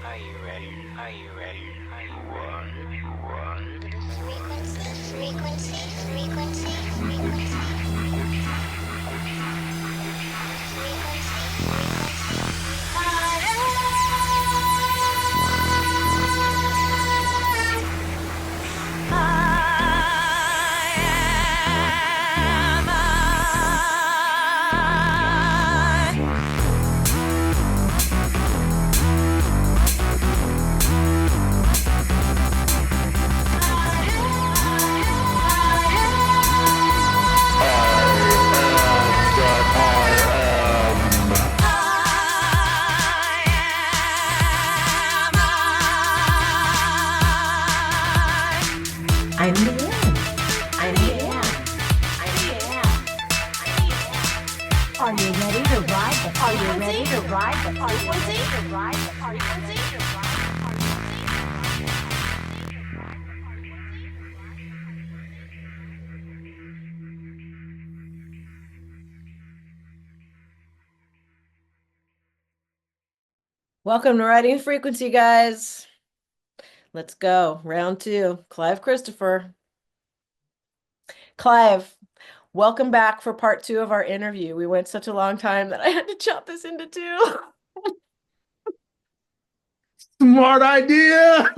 Are you ready? Are you ready? Are you ready? I'm LIANE. I'm LIANE. I'm LIANE. Are you ready to ride the Are you ready to ride the frequency? To ride the frequency? Welcome to Writing Frequency, guys. Let's go. Round 2. Clive Christopher. Clive, welcome back for part 2 of our interview. We went such a long time that I had to chop this into 2. Smart idea.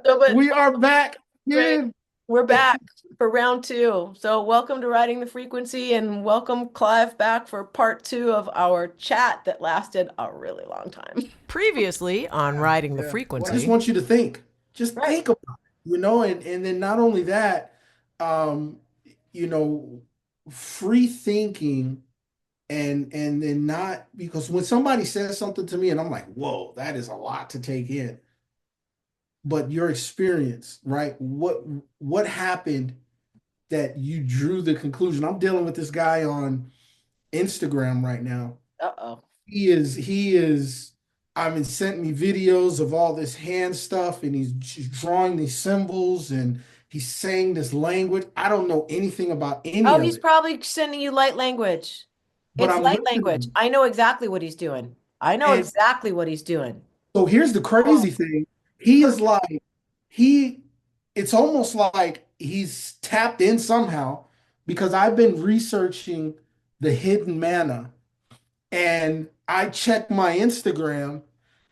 But We are back great. again. We're back for round 2. So welcome to Writing the Frequency, and welcome Clive back for part 2 of our chat that lasted a really long time. Previously on Writing the Well, Frequency. I just want you to think. Just Right. think about it, and then not only that, um, you know, free thinking and then not because when somebody says something to me and I'm like, whoa, that is a lot to take in. But your experience, right? What happened that you drew the conclusion? I'm dealing with this guy on Instagram right now. Uh-oh. He is I mean sent me videos of all this hand stuff and he's drawing these symbols and he's saying this language. I don't know anything about any Oh, of he's it, probably sending you light language. but It's I'm light language. listening. I know exactly what he's doing. I know And exactly what he's doing. so here's the crazy thing. He is like he it's almost like he's tapped in somehow because I've been researching the hidden mana. And I check my Instagram,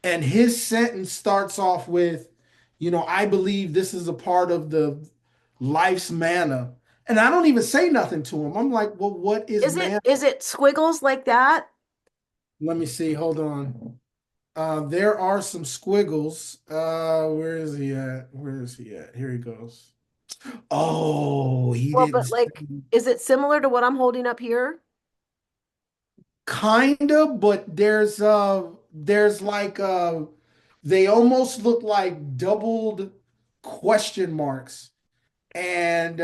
and his sentence starts off with, I believe this is a part of the life's manna. And I don't even say nothing to him. I'm like, well, what is Is it manna? is it squiggles like that? Let me see. Hold on. There are some squiggles. Where is he at? Where is he at? Here he goes. Oh, he Well, didn't but like, is it similar to what I'm holding up here? kind of, but there's like they almost look like doubled question marks. And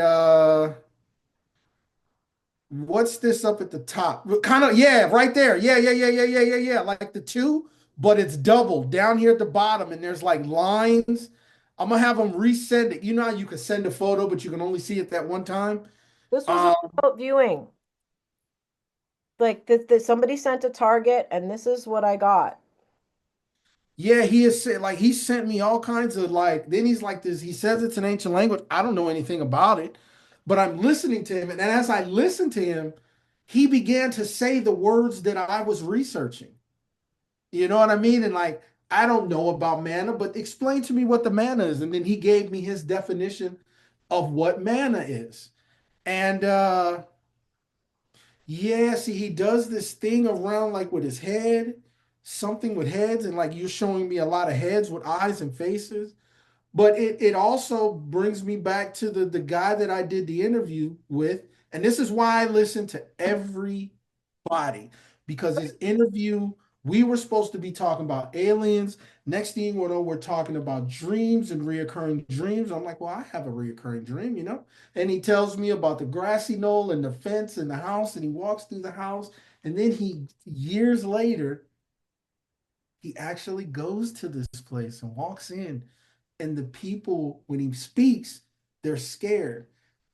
what's this up at the top? Kind of, yeah, right there. Yeah. Like the two, but it's doubled down here at the bottom, and there's like lines. I'm gonna have them resend it. You know how you can send a photo, but you can only see it that one time. This was a Um, remote viewing. Like this, somebody sent a target, and this is what I got. Yeah, he has said like he sent me all kinds of like then he's like this, he says it's an ancient language. I don't know anything about it, but I'm listening to him, and as I listened to him, he began to say the words that I was researching. You know what I mean? And like, I don't know about manna, but explain to me what the manna is. And then he gave me his definition of what manna is. And yeah, see, he does this thing around like with his head, something with heads, and like you're showing me a lot of heads with eyes and faces. But it also brings me back to the guy that I did the interview with. And this is why I listen to everybody, because his interview, we were supposed to be talking about aliens. Next thing you know, we're talking about dreams and reoccurring dreams. I'm like, well, I have a reoccurring dream. And he tells me about the grassy knoll and the fence and the house, and he walks through the house. And then years later, he actually goes to this place and walks in, and the people, when he speaks, they're scared,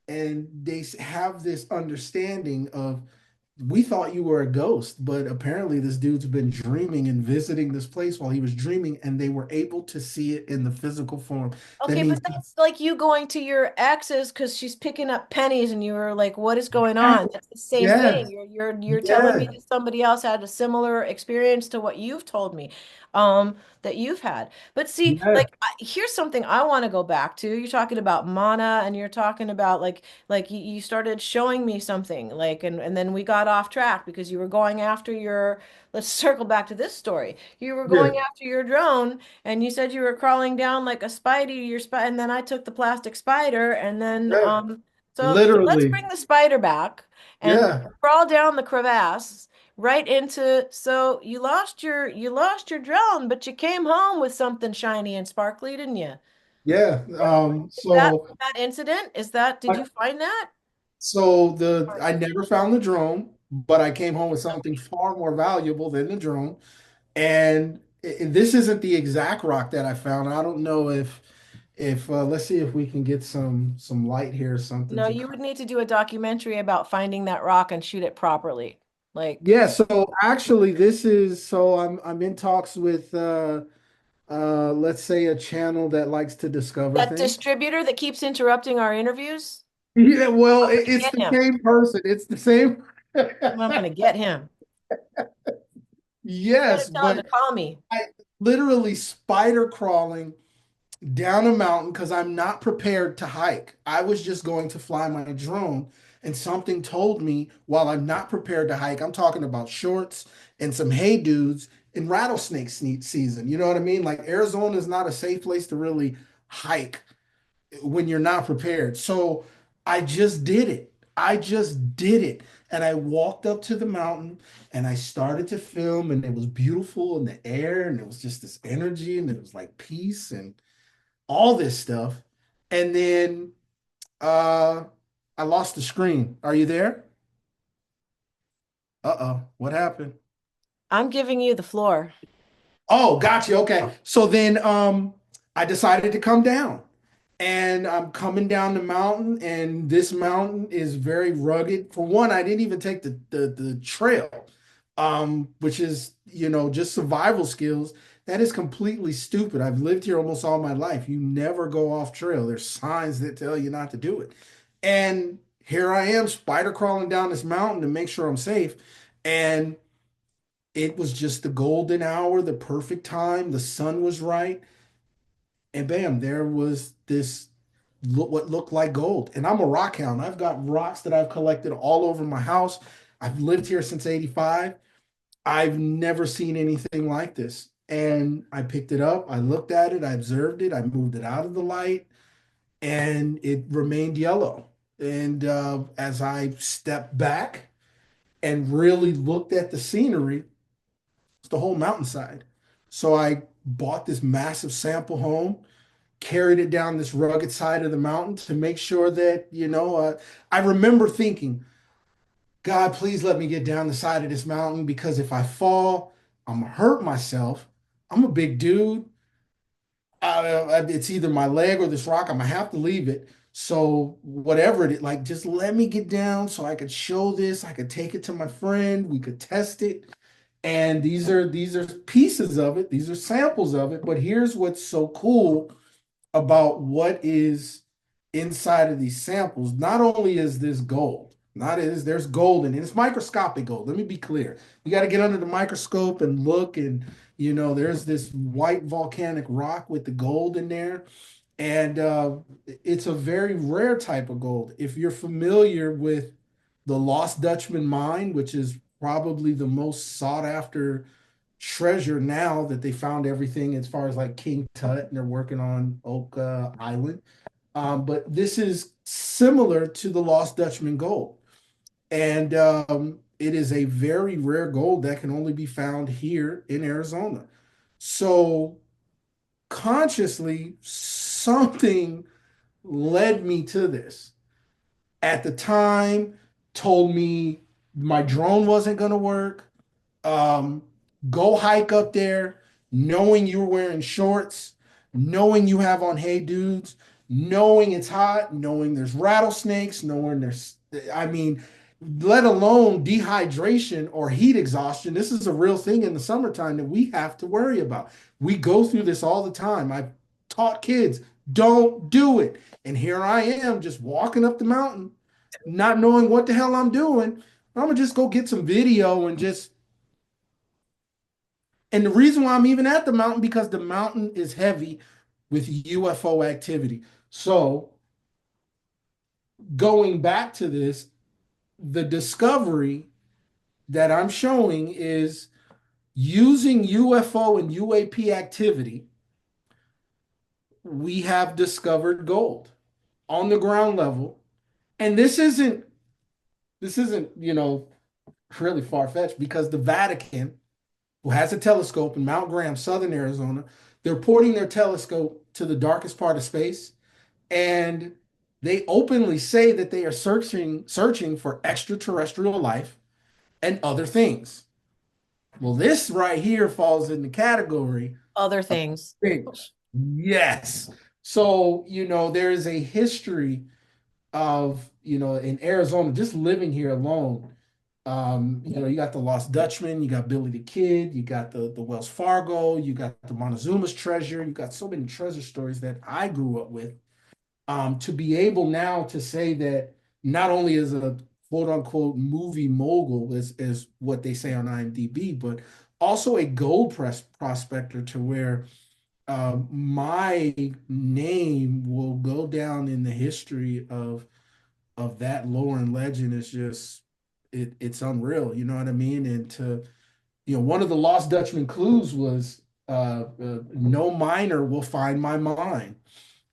and they have this understanding of we thought you were a ghost, but apparently this dude's been dreaming and visiting this place while he was dreaming, and they were able to see it in the physical form. That Okay, but means, that's like you going to your ex's because she's picking up pennies and you were like, what is going on? exactly. That's the same thing. Yes, You're telling me yes, that somebody else had a similar experience to what you've told me, that you've had. But see, yes, like here's something I want to go back to. You're talking about mana and you're talking about like you started showing me something like and then we got off track because you were going after your let's circle back to this story. You were yes, going after your drone and you said you were crawling down like a spidey, your spider, and then I took the plastic spider, and then yes. so let's Literally. bring the spider back and Yeah, crawl down the crevasse right into. So you lost your drone, but you came home with something shiny and sparkly, didn't you? yeah. That So that incident is that? Did you find that? I never found the drone, but I came home with something far more valuable than the drone. And this isn't the exact rock that I found. I don't know if let's see if we can get some light here or something No, to you would need to do a documentary about finding that rock and shoot it properly. Like yeah, so actually this is so I'm in talks with let's say a channel that likes to discover that things. distributor that keeps interrupting our interviews. Yeah, well, I'm gonna it's get the him. same person. It's the same. I'm gonna get him. You better Yes, tell him to but call me. I literally spider crawling down a mountain because I'm not prepared to hike. I was just going to fly my drone, and something told me while I'm not prepared to hike, I'm talking about shorts and some hay dudes in rattlesnake season. You know what I mean? Like Arizona is not a safe place to really hike when you're not prepared. So I just did it. I just did it. And I walked up to the mountain and I started to film, and it was beautiful in the air, and it was just this energy, and it was like peace and all this stuff. And then uh I lost the screen. Are you there? Uh-oh, what happened? I'm giving you the floor. Oh, gotcha. Okay. So then I decided to come down. And I'm coming down the mountain, and this mountain is very rugged. For one, I didn't even take the trail, which is, just survival skills. That is completely stupid. I've lived here almost all my life. You never go off trail. There's signs that tell you not to do it. And here I am, spider crawling down this mountain to make sure I'm safe. And it was just the golden hour, the perfect time. The sun was right, and bam, there was this what looked like gold. And I'm a rock hound. I've got rocks that I've collected all over my house. I've lived here since 85. I've never seen anything like this. And I picked it up, I looked at it, I observed it, I moved it out of the light, and it remained yellow. And as I stepped back and really looked at the scenery, it's the whole mountainside. So I bought this massive sample home, carried it down this rugged side of the mountain to make sure that, I remember thinking, God, please let me get down the side of this mountain, because if I fall, I'm gonna hurt myself. I'm a big dude. It's either my leg or this rock. I'm gonna have to leave it. So whatever it is, like, just let me get down so I could show this. I could take it to my friend. We could test it. And these are pieces of it. These are samples of it. But here's what's so cool about what is inside of these samples. Not only is this gold, not is there's gold in it. It's microscopic gold. Let me be clear. You got to get under the microscope and look, and there's this white volcanic rock with the gold in there. And it's a very rare type of gold. If you're familiar with the Lost Dutchman mine, which is probably the most sought after treasure now that they found everything as far as like King Tut, and they're working on Oak Island. But this is similar to the Lost Dutchman gold. And it is a very rare gold that can only be found here in Arizona. So consciously, something led me to this. At the time, told me my drone wasn't going to work. um, Go hike up there, knowing you're wearing shorts, knowing you have on hey dudes, knowing it's hot, knowing there's rattlesnakes, knowing I mean, let alone dehydration or heat exhaustion. This is a real thing in the summertime that we have to worry about. We go through this all the time. I've taught kids, don't do it. And here I am just walking up the mountain, not knowing what the hell I'm doing. I'm gonna just go get some video and just, and the reason why I'm even at the mountain, because the mountain is heavy with UFO activity. So going back to this, the discovery that I'm showing is using UFO and UAP activity, we have discovered gold on the ground level. And this isn't, really far-fetched, because the Vatican, who has a telescope in Mount Graham, Southern Arizona, they're porting their telescope to the darkest part of space, and they openly say that they are searching for extraterrestrial life and other things. Well, this right here falls in the category Other of things. things. Yes. So, there is a history of, in Arizona, just living here alone. You got the Lost Dutchman, you got Billy the Kid, you got the Wells Fargo, you got the Montezuma's treasure, you got so many treasure stories that I grew up with. To be able now to say that not only is a quote unquote movie mogul, is what they say on IMDb, but also a gold press prospector, to where my name will go down in the history of that lore and legend. Is just, it's unreal, you know what I mean? And to, one of the Lost Dutchman clues was no miner will find my mine.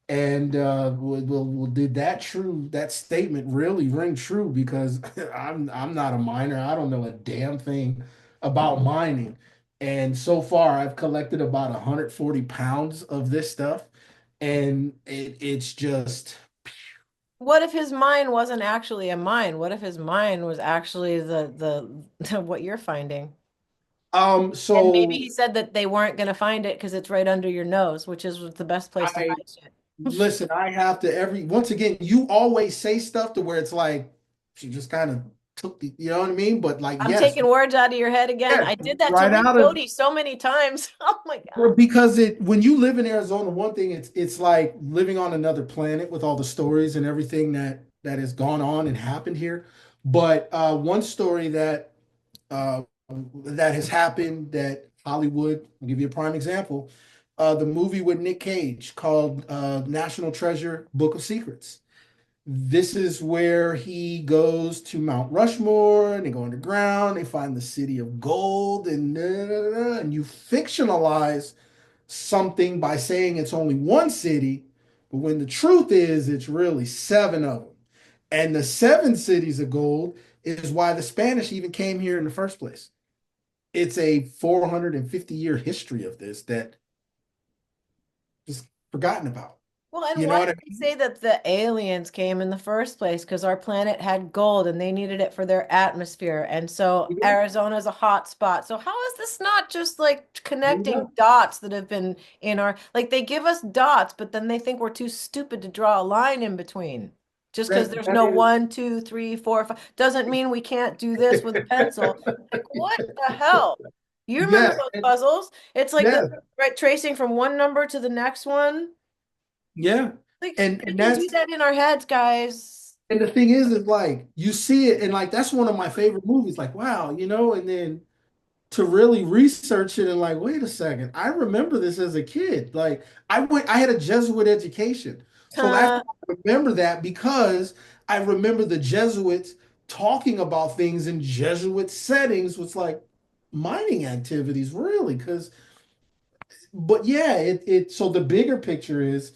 And did that statement really ring true? Because I'm not a miner. I don't know a damn thing about mining. And so far, I've collected about 140 pounds of this stuff, and it's just What if his mine wasn't actually a mine? What if his mine was actually the what you're finding? And maybe so he said that they weren't going to find it because it's right under your nose, which is the best place to I hide shit. listen. I have to once again. You always say stuff to where it's like she just kind of took the, you know what I mean? But like, I'm yes, taking words out of your head again. yes, I did that to right Rick out of. Cody so many times. Oh my Well, God. because when you live in Arizona, one thing, it's like living on another planet with all the stories and everything that has gone on and happened here. But one story uh, that has happened, that Hollywood, I'll give you a prime example, the movie with Nick Cage called National Treasure: Book of Secrets. This is where he goes to Mount Rushmore, and they go underground, they find the city of gold, and and you fictionalize something by saying it's only one city, but when the truth is it's really seven of them. And the seven cities of gold is why the Spanish even came here in the first place. It's a 450-year history of this that is forgotten about. Well, and You know why what did I they mean? say that the aliens came in the first place? Because our planet had gold and they needed it for their atmosphere. And so Yeah, Arizona is a hot spot. So how is this not just like there you connecting go. dots that have been in our, like they give us dots, but then they think we're too stupid to draw a line in between. Just because there's That no is, one, two, three, four, five, doesn't mean we can't do this with a pencil. Like, what the hell? You remember yes, those puzzles? It's like the yes, right tracing from one number to the next one. yeah. Like And we and can do that's that in our heads, guys. and the thing is like you see it, and like that's one of my favorite movies. Like, wow, and then to really research it and like, wait a second, I remember this as a kid. Like I had a Jesuit education. So that's Huh. why I remember that, because I remember the Jesuits talking about things in Jesuit settings was like mining activities, really. But yeah, so the bigger picture is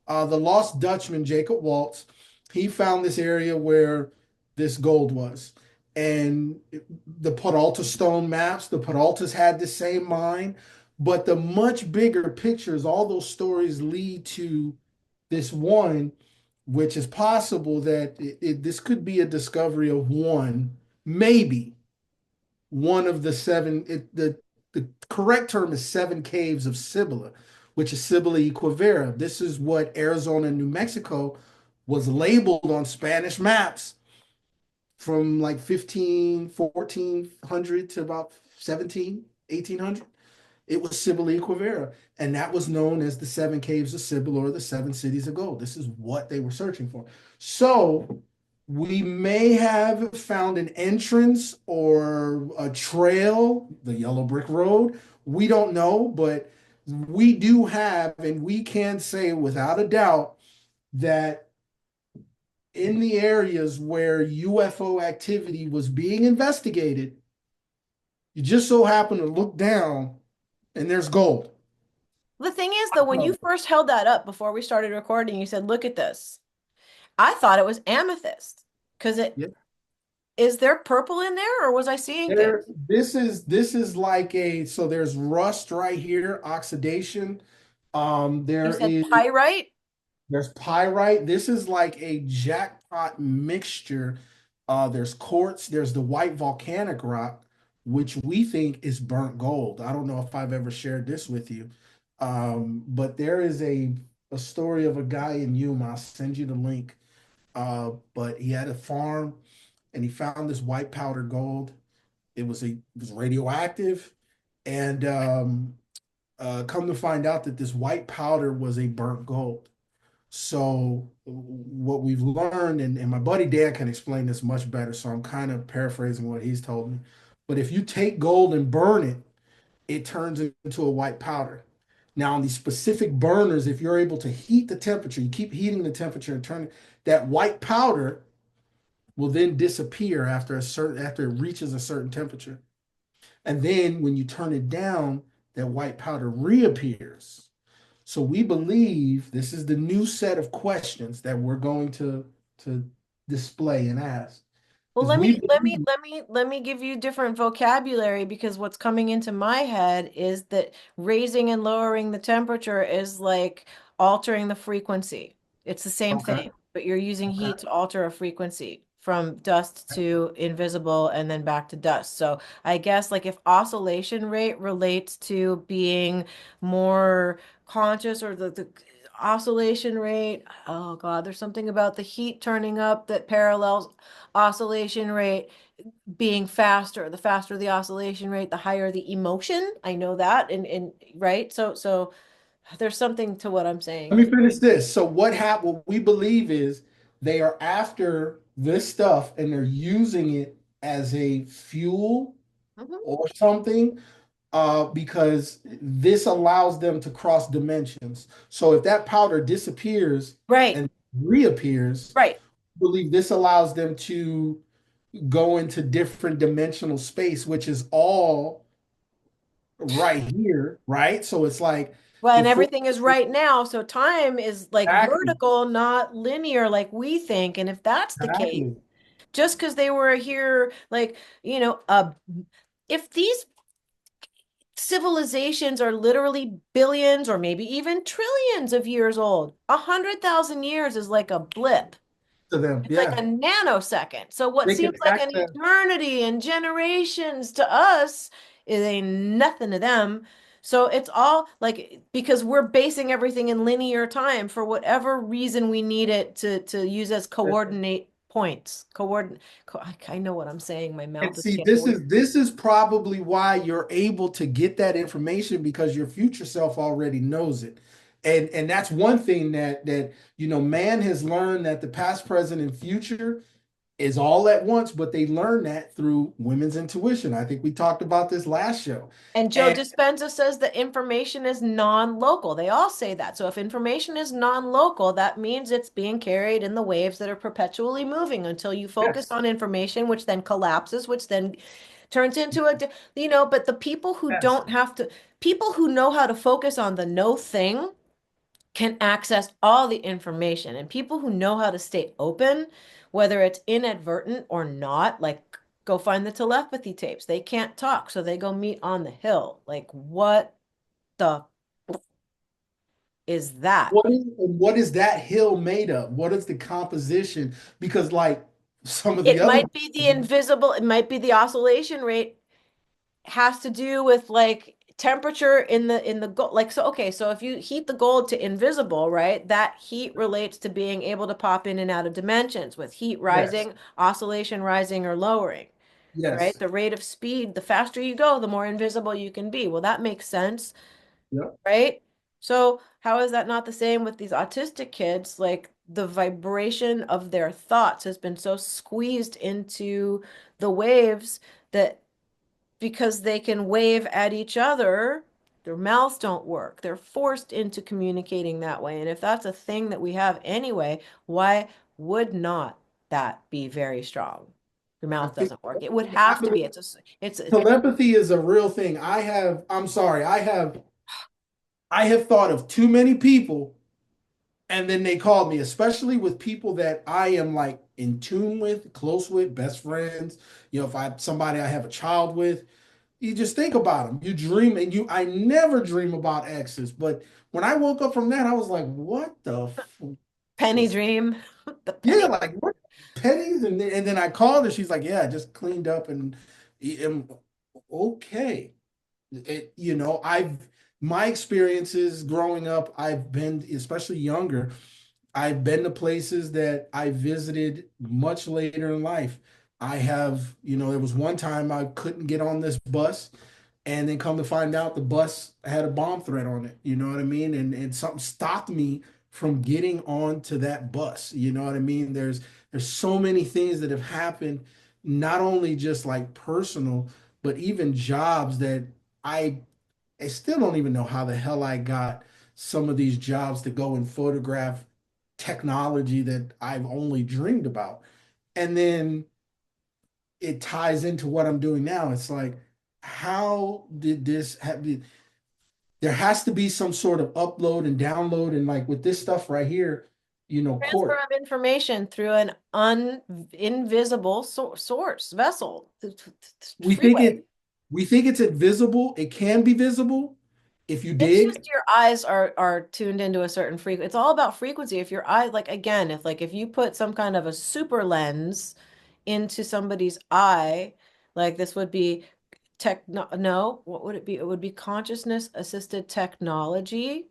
the lost Dutchman, Jacob Waltz, he found this area where this gold was. And the Peralta stone maps, the Peraltas had the same mine, but the much bigger pictures, all those stories lead to this one, which is possible that this could be a discovery of one, maybe one of the seven. The correct term is seven caves of Cibola, which is Cibola Equivera. This is what Arizona and New Mexico was labeled on Spanish maps from like 1400 to about 17, 1800. It was Cybele Quivira, and that was known as the seven caves of Cybele or the seven cities of gold. This is what they were searching for. So we may have found an entrance or a trail, the yellow brick road. We don't know, but we do have, and we can say without a doubt that in the areas where UFO activity was being investigated, you just so happen to look down and there's gold. The thing is, though, when you first held that up before we started recording, you said, "Look at this." I thought it was amethyst because it Yeah. is there purple in there, or was I seeing things? This is like a so there's rust right here, oxidation. You There said is pyrite. there's pyrite. This is like a jackpot mixture. There's quartz, there's the white volcanic rock, which we think is burnt gold. I don't know if I've ever shared this with you. But there is a story of a guy in Yuma. I'll send you the link. But he had a farm and he found this white powder gold. It was radioactive, and come to find out that this white powder was a burnt gold. So what we've learned, and my buddy Dan can explain this much better, so I'm kind of paraphrasing what he's told me. But if you take gold and burn it, it turns into a white powder. Now, on these specific burners, if you're able to heat the temperature, you keep heating the temperature and turn that white powder will then disappear after it reaches a certain temperature. And then when you turn it down, that white powder reappears. So we believe this is the new set of questions that we're going to display and ask. Well, Is we believe let me give you different vocabulary because what's coming into my head is that raising and lowering the temperature is like altering the frequency. It's the same okay, thing, but you're using okay. heat to alter a frequency from dust to invisible and then back to dust. So I guess like if oscillation rate relates to being more conscious or the oscillation rate, oh God, there's something about the heat turning up that parallels oscillation rate being faster. The faster the oscillation rate, the higher the emotion. I know that. And right. So there's something to what I'm Let saying. me finish this. So what we believe is they are after this stuff and they're using it as a fuel Mhm. or something because this allows them to cross dimensions. So if that powder disappears Right. and reappears, Right. I believe this allows them to go into different dimensional space, which is all right here, right? So it's like Well, the and four everything is right now. So time is like exactly, vertical, not linear like we think. And if that's the case, exactly just because they were here, like, if these civilizations are literally billions or maybe even trillions of years old, 100,000 years is like a blip. to them. It's like Yeah, a nanosecond. So what they seems can like an access. eternity and generations to us is ain't nothing to them. So it's all like because we're basing everything in linear time for whatever reason we need it to use as coordinate points. I know what I'm saying. My And mouth is see, getting weird. this is probably why you're able to get that information because your future self already knows it. And that's one thing that man has learned that the past, present, and future is all at once, but they learn that through women's intuition. I think we talked about this last show. And Joe And Dispenza says that information is non-local. They all say that. So if information is non-local, that means it's being carried in the waves that are perpetually moving until you focus yes, on information, which then collapses, which then turns into but the people who yes. don't have to, people who know how to focus on the no thing can access all the information. And people who know how to stay open, whether it's inadvertent or not, like go find the telepathy tapes. They can't talk, so they go meet on the hill. Like, what the is that? What is that hill made of? What is the composition? Because like some of the It other might be the oscillation rate has to do with like temperature in the gold, like, so okay, so if you heat the gold to invisible, right, that heat relates to being able to pop in and out of dimensions with heat Yes. rising, oscillation rising or lowering, right? Yes. The rate of speed, the faster you go, the more invisible you can be. Well, that makes sense, Yep. right? So how is that not the same with these autistic kids? Like the vibration of their thoughts has been so squeezed into the waves that because they can wave at each other, their mouths don't work. They're forced into communicating that way. And if that's a thing that we have anyway, why would not that be very strong? Your I mouth think doesn't work. It would have to be. It's telepathy is a real thing. I'm sorry, I have thought of too many people and then they called me, especially with people that I am like in tune with, close with, best friends. If somebody I have a child with, you just think about them. You dream and I never dream about exes, but when I woke up from that, I was like, what the penny was, dream. The yeah, penny. like what pennies? And then I called her. She's like, yeah, I just cleaned up and okay. I've my experiences growing up, I've been, especially younger, I've been to places that I visited much later in life. There was one time I couldn't get on this bus, and then come to find out the bus had a bomb threat on it. You know what I mean? And something stopped me from getting onto that bus. You know what I mean? There's so many things that have happened, not only just like personal, but even jobs that I I still don't even know how the hell I got some of these jobs to go and photograph technology that I've only dreamed about. And then it ties into what I'm doing now. It's like, how did this happen? There has to be some sort of upload and download. And like with this stuff right here, Transfer court. of information through an invisible source vessel. We think Freeway. it we think it's invisible. It can be visible if you It's just dig. your eyes are tuned into a certain frequency. It's all about frequency. If your eye, like again, if you put some kind of a super lens into somebody's eye, like this would be no, what would it be? It would be consciousness assisted technology,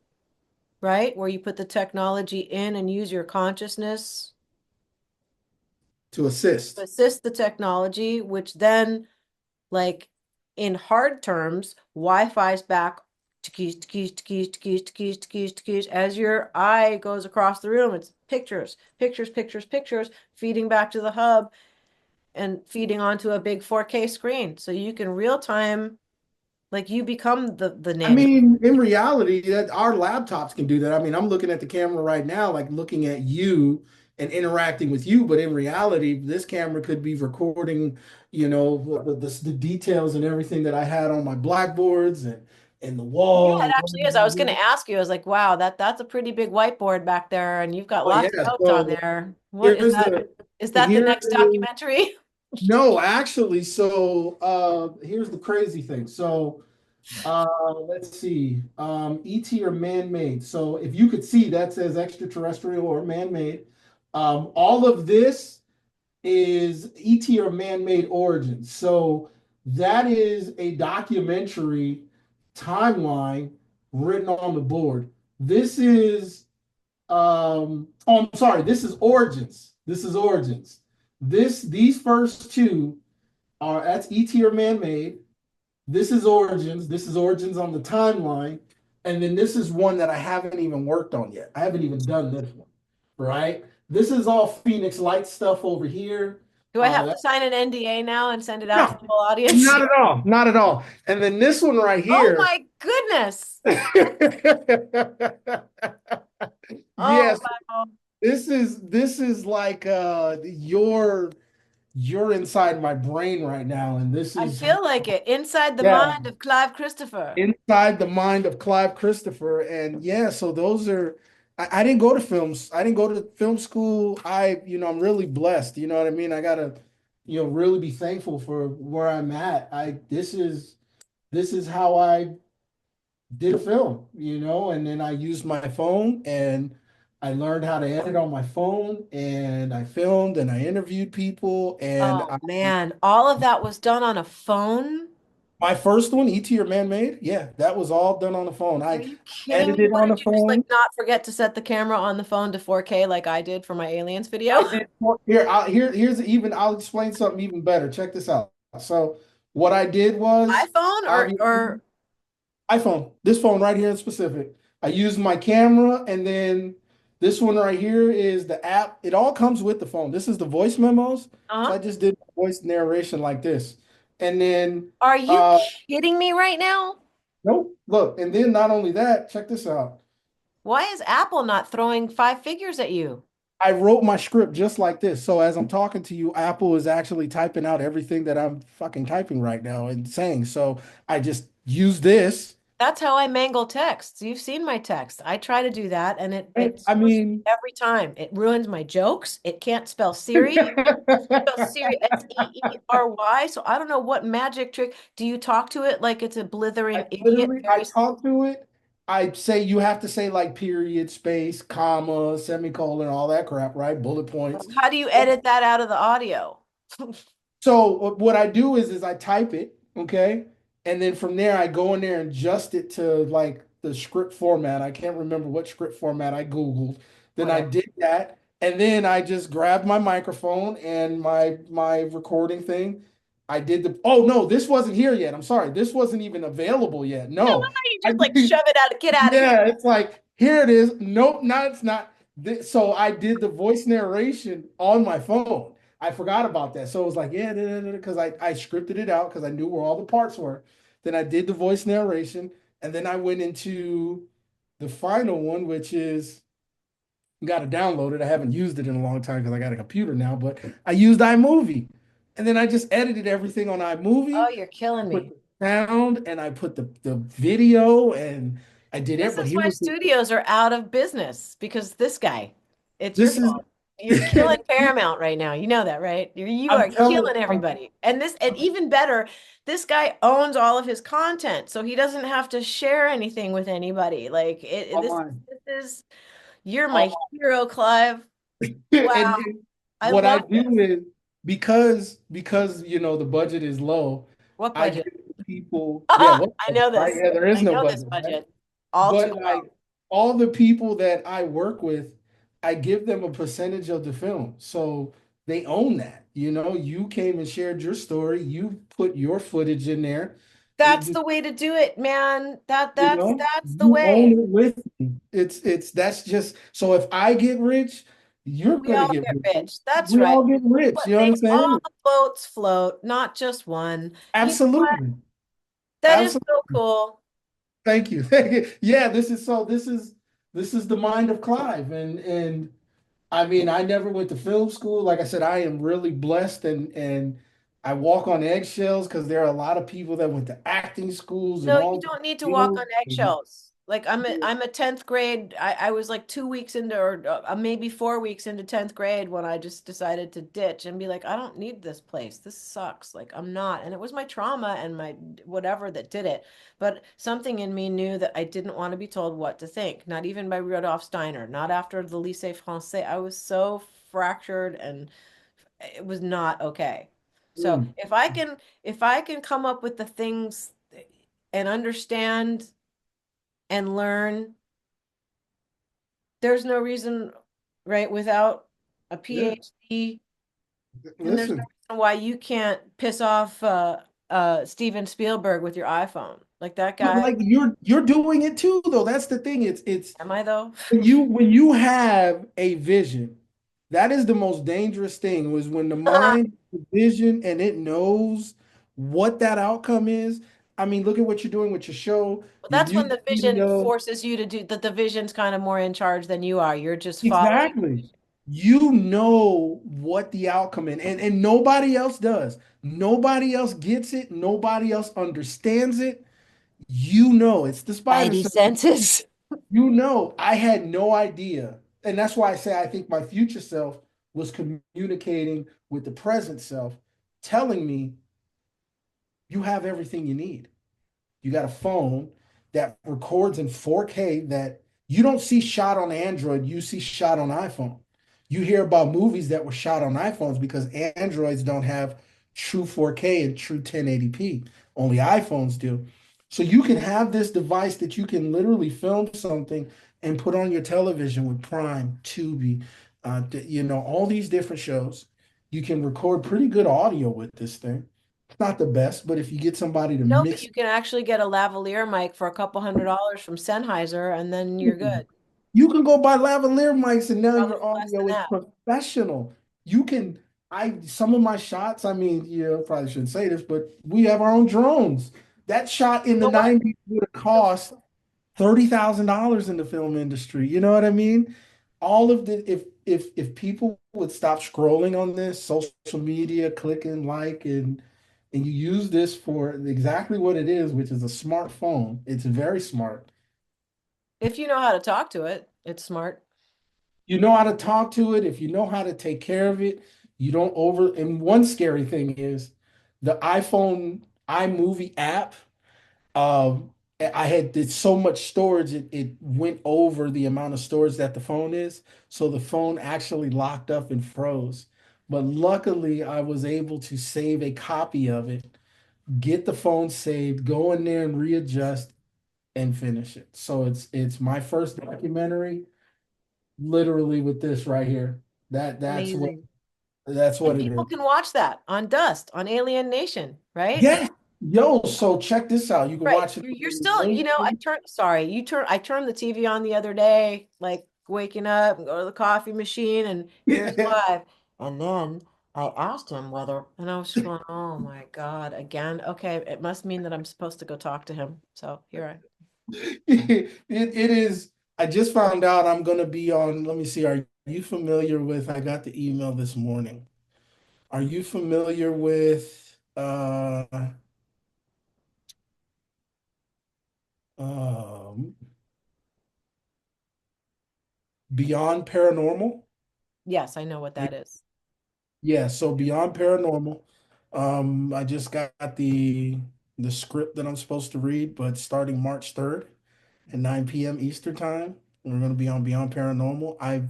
right? Where you put the technology in and use your consciousness To to assist. assist the technology, which then, like in hard terms, Wi-Fi's back to keys to keys to keys to keys to keys to keys to keys. As your eye goes across the room, it's pictures, pictures, pictures, pictures, feeding back to the hub and feeding onto a big 4K screen. So you can real time, like you become the I ninja. mean, in reality, that our laptops can do that. I mean, I'm looking at the camera right now, like looking at you and interacting with you, but in reality, this camera could be recording, the details and everything that I had on my blackboards and the Yeah, walls it and all actually is. I was going to that. ask you, I was like, wow, that's a pretty big whiteboard back there, and you've got Oh yeah. lots of notes on So there. What is here's that? the Is that the here next is documentary? no, actually, so here's the crazy thing. So let's see. ET or man-made. So if you could see, that says extraterrestrial or man-made. All of this is ET or man-made origins. So that is a documentary timeline written on the board. This is oh, I'm sorry, this is origins. This is origins. These first two are that's ET or man-made. This is Origins. This is Origins on the timeline. And then this is one that I haven't even worked on yet. I haven't even done this one, right? This is all Phoenix Light stuff over here. Do I have to That, sign an NDA now and send it out to no, the whole audience? not at all. Not at all. And then this one right Oh here. my goodness. Oh, Yes, wow. this is like you're inside my brain right now. And this I is how, feel like it. Inside the yeah. mind of Clive Christopher. Inside the mind of Clive Christopher. And yeah, so those are I didn't go to films. I didn't go to film school. I'm really blessed. You know what I mean? I gotta, really be thankful for where I'm at. I this is how I did a film, and then I used my phone and I learned how to edit on my phone and I filmed and I interviewed people and Oh man, all of that was done on a phone. My first one, ET or Man-Made, yeah, that was all done on the phone. Are I you kidding me? edited What on did the you just like phone. not forget to set the camera on the phone to 4K like I did for my aliens I video? did here's even I'll explain something even better. Check this out. So what I did was iPhone or obviously iPhone, this phone right here in specific. I used my camera, and then this one right here is the app. It all comes with the phone. This is the voice memos. So I uh just did voice narration like this. And then Are you uh kidding me right now? nope, look, and then not only that, check this out. Why is Apple not throwing five figures at you? I wrote my script just like this. So as I'm talking to you, Apple is actually typing out everything that I'm fucking typing right now and saying. So I just use this. That's how I mangle texts. You've seen my text. I try to do that and it I screws mean, every time. It ruins my jokes. It can't spell Siri. Spell Siri Seery. So I don't know what magic trick. Do you talk to it like it's a blithering idiot? I Very talk to it. I say you have to say like period, space, comma, semicolon, all that crap, right? Bullet points. How do you edit that out of the audio? So what I do is I type it, okay? And then from there I go in there and adjust it to like the script format. I can't remember what script format I Googled. Then I Whatever. did that. And then I just grabbed my microphone and my recording thing. I did the oh no, this wasn't here yet. I'm sorry. This wasn't even available yet. No. You I just like shove it out, get out of here. yeah, it's like here it is. Nope, not it's not. So I did the voice narration on my phone. I forgot about that. So it was like, yeah, because I scripted it out because I knew where all the parts were. Then I did the voice narration, and then I went into the final one, which is got to download it. I haven't used it in a long time because I got a computer now, but I used iMovie. And then I just edited everything on Oh, iMovie, you're killing put me. the sound, and I put the video, and I did it. This But is why here's the studios are out of business because this guy, it's your this is fault. You're killing Paramount right now. You know that, right? You I'm are telling killing everybody. And even better, this guy owns all of his content, so he doesn't have to share anything with anybody. Like all mine. this is you're my All hero, Clive. Wow, and I what I love do this. is because the budget is low, What I give budget? people yeah, what I know right? this. Yeah, there is I no know this budget, right? budget all too But like well. all the people that I work with, I give them a percentage of the film. So they own that. You came and shared your story, you put your footage in there. That's the way to do it, man. That's the You own way. it with me. It's that's just so if I get rich, you're We gonna all get get rich. rich. That's We right. all get rich. What You know what I'm makes all saying? the boats float, not just one. You know what? Absolutely. That is Absolutely. so cool. Thank you. Thank you. Yeah, this is the mind of Clive. And I mean, I never went to film school. Like I said, I am really blessed and I walk on eggshells because there are a lot of people that went to acting schools and No, you all don't need to these walk on fields. eggshells. Like I'm a 10th grade. I was like 2 weeks into or maybe 4 weeks into 10th grade when I just decided to ditch and be like, I don't need this place. This sucks. Like I'm not. And it was my trauma and my whatever that did it. But something in me knew that I didn't want to be told what to think, not even by Rudolf Steiner, not after the Lycée Français. I was so fractured and it was not okay. So Mm, if I can come up with the things and understand and learn, there's no reason, right, without a yeah. PhD, and there's no Listen, reason why you can't piss off Steven Spielberg with your iPhone. Like that but guy, like you're doing it too, though. That's the thing. It's am I though? when you have a vision, that is the most dangerous thing, was when the mind, the vision, and it knows what that outcome is. I mean, look at what you're doing with your show, Well, your that's when music the vision video. forces you to do that. The vision's kind of more in charge than you are. You're just following. Exactly. You know what the outcome is, and nobody else does. Nobody else gets it. Nobody else understands it. It's the spider Spidey sense. senses. I had no idea. And that's why I say I think my future self was communicating with the present self, telling me you have everything you need. You got a phone that records in 4K that you don't see shot on Android, you see shot on iPhone. You hear about movies that were shot on iPhones because Androids don't have true 4K and true 1080p. Only iPhones do. So you can have this device that you can literally film something and put on your television with Prime, Tubi, all these different shows. You can record pretty good audio with this thing. It's not the best, but if you get somebody to No, but mix, you can actually get a lavalier mic for a couple $100 from Sennheiser, and then you're good. you can go buy lavalier mics and now Probably your less than audio is that. professional. You can, some of my shots, I mean, probably shouldn't say this, but we have our own drones. That shot in You the know what? 90s would have cost $30,000 in the film industry. You know what I mean? All of the if people would stop scrolling on this social media, clicking like and you use this for exactly what it is, which is a smartphone. It's very smart. If you know how to talk to it, it's smart. You know how to talk to it, if you know how to take care of it, you don't over. And one scary thing is the iPhone iMovie app. I had did so much storage, it went over the amount of storage that the phone is. So the phone actually locked up and froze. But luckily, I was able to save a copy of it, get the phone saved, go in there and readjust and finish it. So it's my first documentary, literally with this right here. That's what Amazing. that's And what it people is. can watch that on Dust, on Alien Nation, right? Yeah. Yo, so check this out. You can Right. watch it You're on still, Nation. I turned the TV on the other day, like waking up and go to the coffee machine, and here's Clive. And then I asked him whether, and I was just going, oh my God, again. Okay, it must mean that I'm supposed to go talk to him. So here I It is. I just found out I'm gonna be on. Let me see. Are you familiar with? I got the email this morning. Are you familiar with um Beyond Paranormal? Yes, I know what Are you- that is. Yeah, so Beyond Paranormal. I just got the script that I'm supposed to read, but starting March 3rd at 9 p.m. Eastern time, we're gonna be on Beyond Paranormal. I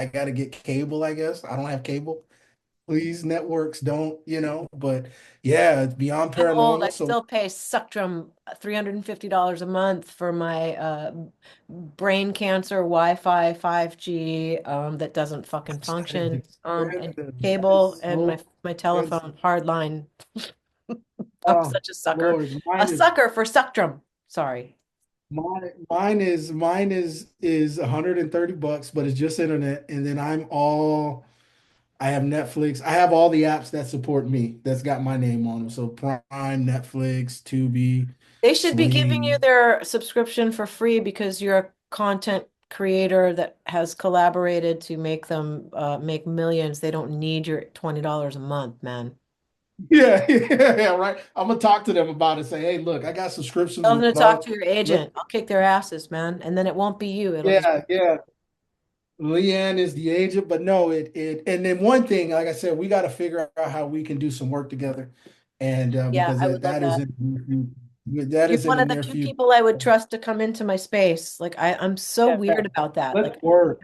gotta get cable, I guess. I don't have cable. Please, networks don't, but yeah, it's Beyond I'm old. I Paranormal. So still pay Suctrum $350 a month for my brain cancer Wi-Fi 5G that doesn't fucking that is function. And expensive. That cable is and so my expensive. telephone hardline. I'm Oh, such a sucker. Lord, A sucker for Suctrum. Sorry. mine is $130, but it's just internet. And then I have Netflix. I have all the apps that support me, that's got my name on them. So Prime, Netflix, Tubi, They should be giving you Sling. their subscription for free because you're a content creator that has collaborated to make them make millions. They don't need your $20 a month, man. Yeah, yeah, right. I'm gonna talk to them about it. Say, hey, look, I got subscriptions Tell them with to talk all. to your agent. I'll kick their asses, man. And then it won't be you. It'll just Yeah, yeah. LIANE is the agent, but no, and then one thing, like I said, we got to figure out how we can do some work together, and yeah, because I would love that is that. in the near future. That You're is in one the of the near two future. people I would trust to come into my space. Like I'm so Yeah, weird about that. let's Like work.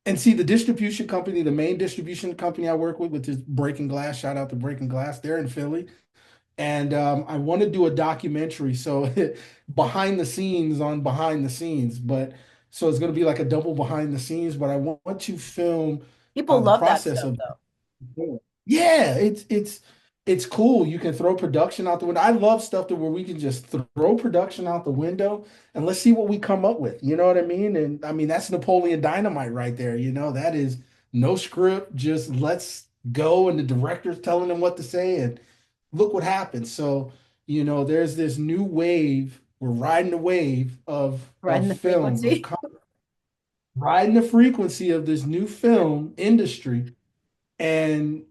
And see the distribution company, the main distribution company I work with, which is Breaking Glass. Shout out to Breaking Glass. They're in Philly. And I want to do a documentary, so behind the scenes on behind the scenes, but so it's going to be like a double behind the scenes, but I want to film people the love that process stuff of. though. Yeah, it's cool. You can throw production out the window. I love stuff that where we can just throw production out the window and let's see what we come up with. You know what I mean? And I mean that's Napoleon Dynamite right there. That is no script, just let's go, and the director's telling them what to say and look what happens. So, there's this new wave. We're riding the wave of Riding the film, frequency. riding the frequency of this new film industry. And,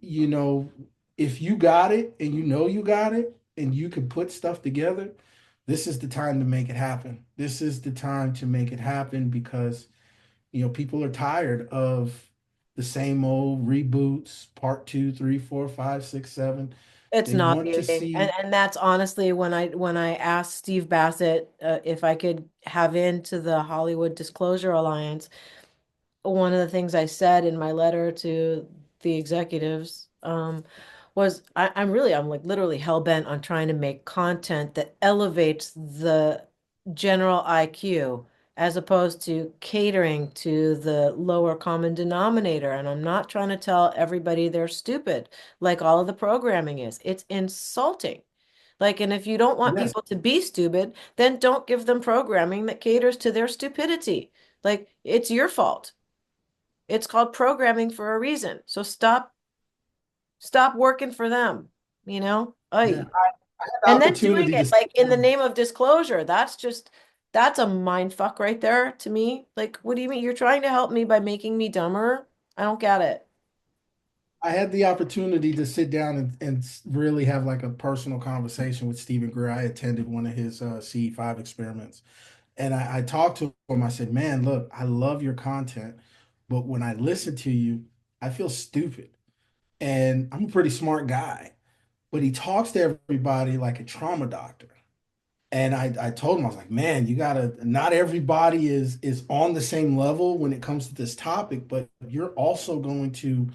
if you got it and you got it and you can put stuff together, this is the time to make it happen. This is the time to make it happen because, people are tired of the same old reboots, part two, three, four, five, six, seven. It's They want to nauseating. see, And that's honestly when I asked Steve Bassett if I could have into the Hollywood Disclosure Alliance, one of the things I said in my letter to the executives was I'm like literally hell bent on trying to make content that elevates the general IQ as opposed to catering to the lower common denominator. And I'm not trying to tell everybody they're stupid like all of the programming is. It's insulting. Like, and if you don't want Yes, people to be stupid, then don't give them programming that caters to their stupidity. Like, it's your fault. It's called programming for a reason. So stop working for them, you know? yeah. Ay. I had the And then doing opportunity to it sit like in the down. name of disclosure. That's a mind fuck right there to me. Like, what do you mean? You're trying to help me by making me dumber? I don't get it. I had the opportunity to sit down and really have like a personal conversation with Stephen Greer. I attended one of his CE5 experiments. And I talked to him. I said, man, look, I love your content, but when I listen to you, I feel stupid. And I'm a pretty smart guy, but he talks to everybody like a trauma doctor. And I told him, I was like, man, you gotta, not everybody is on the same level when it comes to this topic, but you're also going to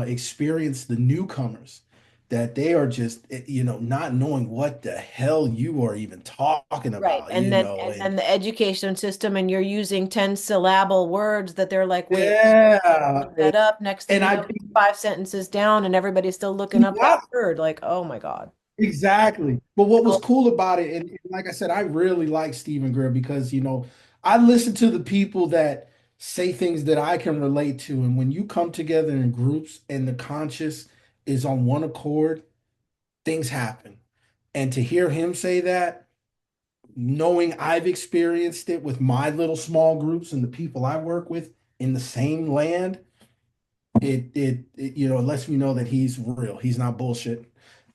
experience the newcomers that they are just, not knowing what the hell you are even talking Right. about, And and then the education system and you're using 10 syllable words that they're like, wait, yeah, look that up. Next thing and you I know, think 5 sentences down and everybody's still looking you up that got word. Like, oh my God. exactly. But what was So cool about it, and like I said, I really like Stephen Greer because, I listen to the people that say things that I can relate to. And when you come together in groups and the conscious is on one accord, things happen. And to hear him say that, knowing I've experienced it with my little small groups and the people I work with in the same land, it lets me know that he's real. He's not bullshit.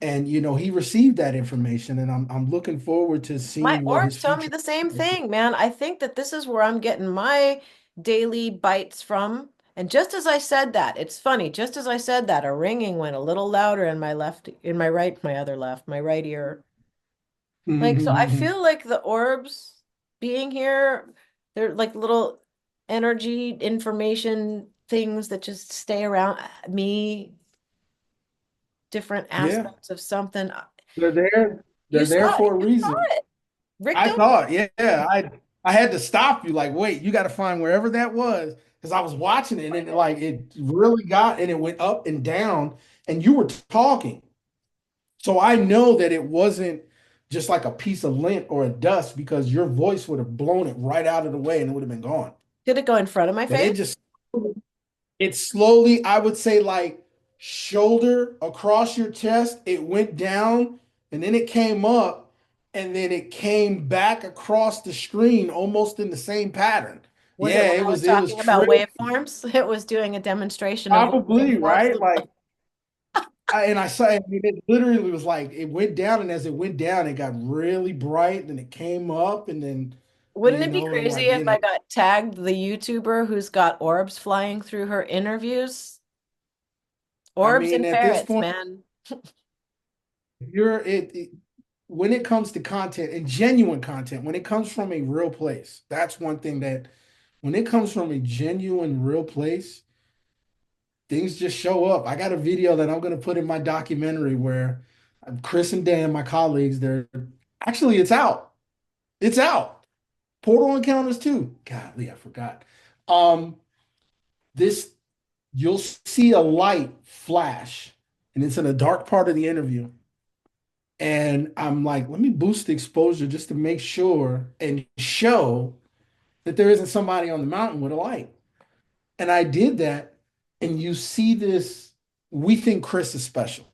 And he received that information, and I'm looking forward to my seeing what his orbs tell me future. the same thing, man. I think that this is where I'm getting my daily bites from. And just as I said that, it's funny, just as I said that, a ringing went a little louder in my left, in my right, my other left, my right ear. Like, so I feel like the orbs being here, they're like little energy information things that just stay around me, different Yeah, aspects of something. they're there. You They're saw there it. for a You saw reason. it. Rick I don't. thought, yeah, I had to stop you. Like, wait, you got to find wherever that was because I was watching it, and it really got, and it went up and down, and you were talking. So I know that it wasn't just like a piece of lint or a dust because your voice would have blown it right out of the way and it would have been gone. Did it go in front of my But face? it slowly, I would say, like shoulder across your chest, it went down and then it came up and then it came back across the screen almost in the same pattern. Was it Yeah, when it I was was, it was talking about trill, waveforms? It was doing a demonstration of what probably, waveforms right? look like. Like, and I saw it, it literally was like it went down, and as it went down, it got really bright, and it came up, and then Wouldn't it be and crazy like if I got tagged the YouTuber who's got orbs flying through her interviews? I Orbs mean, and at this parrots, point, man. you're when it comes to content and genuine content, when it comes from a real place, that's one thing that when it comes from a genuine, real place, things just show up. I got a video that I'm gonna put in my documentary where Chris and Dan, my colleagues, they're actually it's out. It's out. Portal Encounters too. Golly, I forgot. Um, this you'll see a light flash, and it's in a dark part of the interview. And I'm like, let me boost the exposure just to make sure and show that there isn't somebody on the mountain with a light. And I did that, and you see this. We think Chris is special.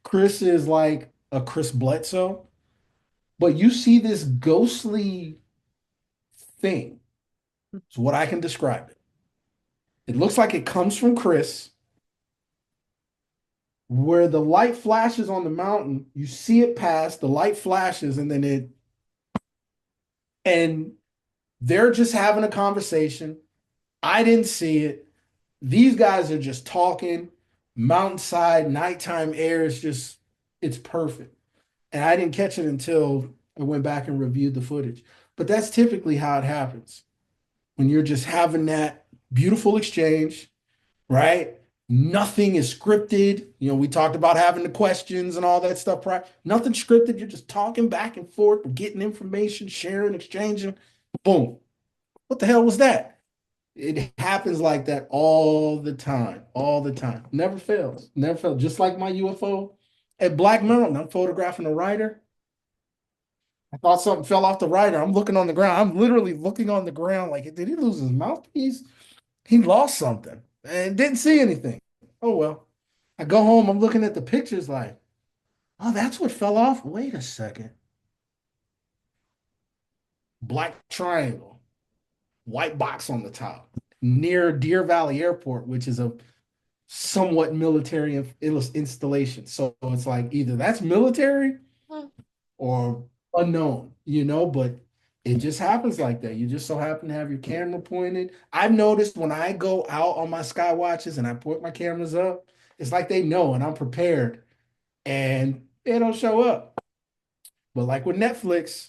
Chris is like a Chris Bledsoe, but you see this ghostly thing. It's what I can describe it. It looks like it comes from Chris, where the light flashes on the mountain. You see it pass, the light flashes, and then and they're just having a conversation. I didn't see it. These guys are just talking. Mountainside, nighttime air is just, it's perfect. And I didn't catch it until I went back and reviewed the footage. But that's typically how it happens when you're just having that beautiful exchange, right? Nothing is scripted. You know, we talked about having the questions and all that stuff, right? Nothing scripted. You're just talking back and forth, getting information, sharing, exchanging. Boom. What the hell was that? It happens like that all the time, all the time. Never fails, never fails. Just like my UFO at Black Mountain, I'm photographing a rider. I thought something fell off the rider. I'm looking on the ground. I'm literally looking on the ground like, did he lose his mouthpiece? He lost something and didn't see anything. Oh well. I go home. I'm looking at the pictures like, oh, that's what fell off. Wait a second. Black triangle, white box on the top, near Deer Valley Airport, which is a somewhat military installation. So it's like either that's military or unknown, you know, but it just happens like that. You just so happen to have your camera pointed. I've noticed when I go out on my sky watches and I put my cameras up, it's like they know and I'm prepared and they don't show up. But like with Netflix,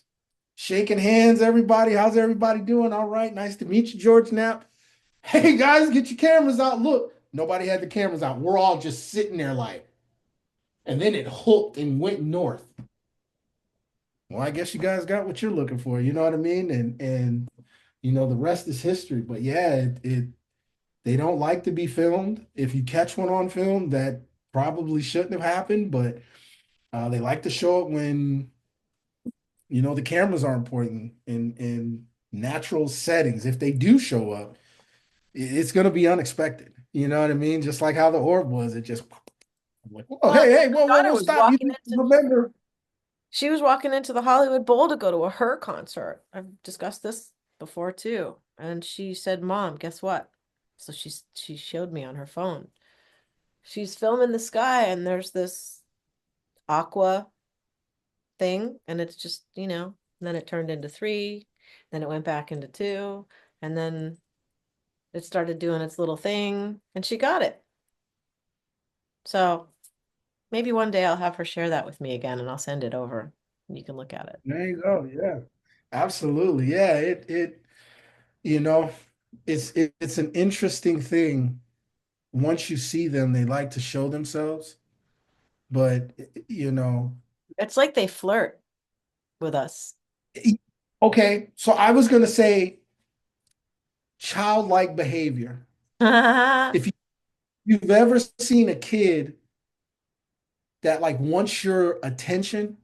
shaking hands, everybody, how's everybody doing? All right, nice to meet you, George Knapp. Hey guys, get your cameras out. Look, nobody had the cameras out. We're all just sitting there like, and then it hooked and went north. Well, I guess you guys got what you're looking for. You know what I mean? And you know the rest is history. But yeah, it they don't like to be filmed. If you catch one on film, that probably shouldn't have happened. But they like to show it when you know the cameras are important in natural settings. If they do show up, it's going to be unexpected. You know what I mean? Just like how the orb was. It just I'm like, whoa, Well, hey, whoa, my whoa, daughter whoa, was stop! You walking into remember? she was walking into the Hollywood Bowl to go to a Her concert. I've discussed this before too. And she said, "Mom, guess what?" So she showed me on her phone. She's filming the sky and there's this aqua thing and it's just, then it turned into three, then it went back into two, and then it started doing its little thing and she got it. So maybe one day I'll have her share that with me again and I'll send it over and you can look at it. There you go. Yeah, absolutely. Yeah, you know, it's an interesting thing. Once you see them, they like to show themselves, but you know, It's like they flirt with us. okay. So I was gonna say childlike behavior. If you've ever seen a kid that like wants your attention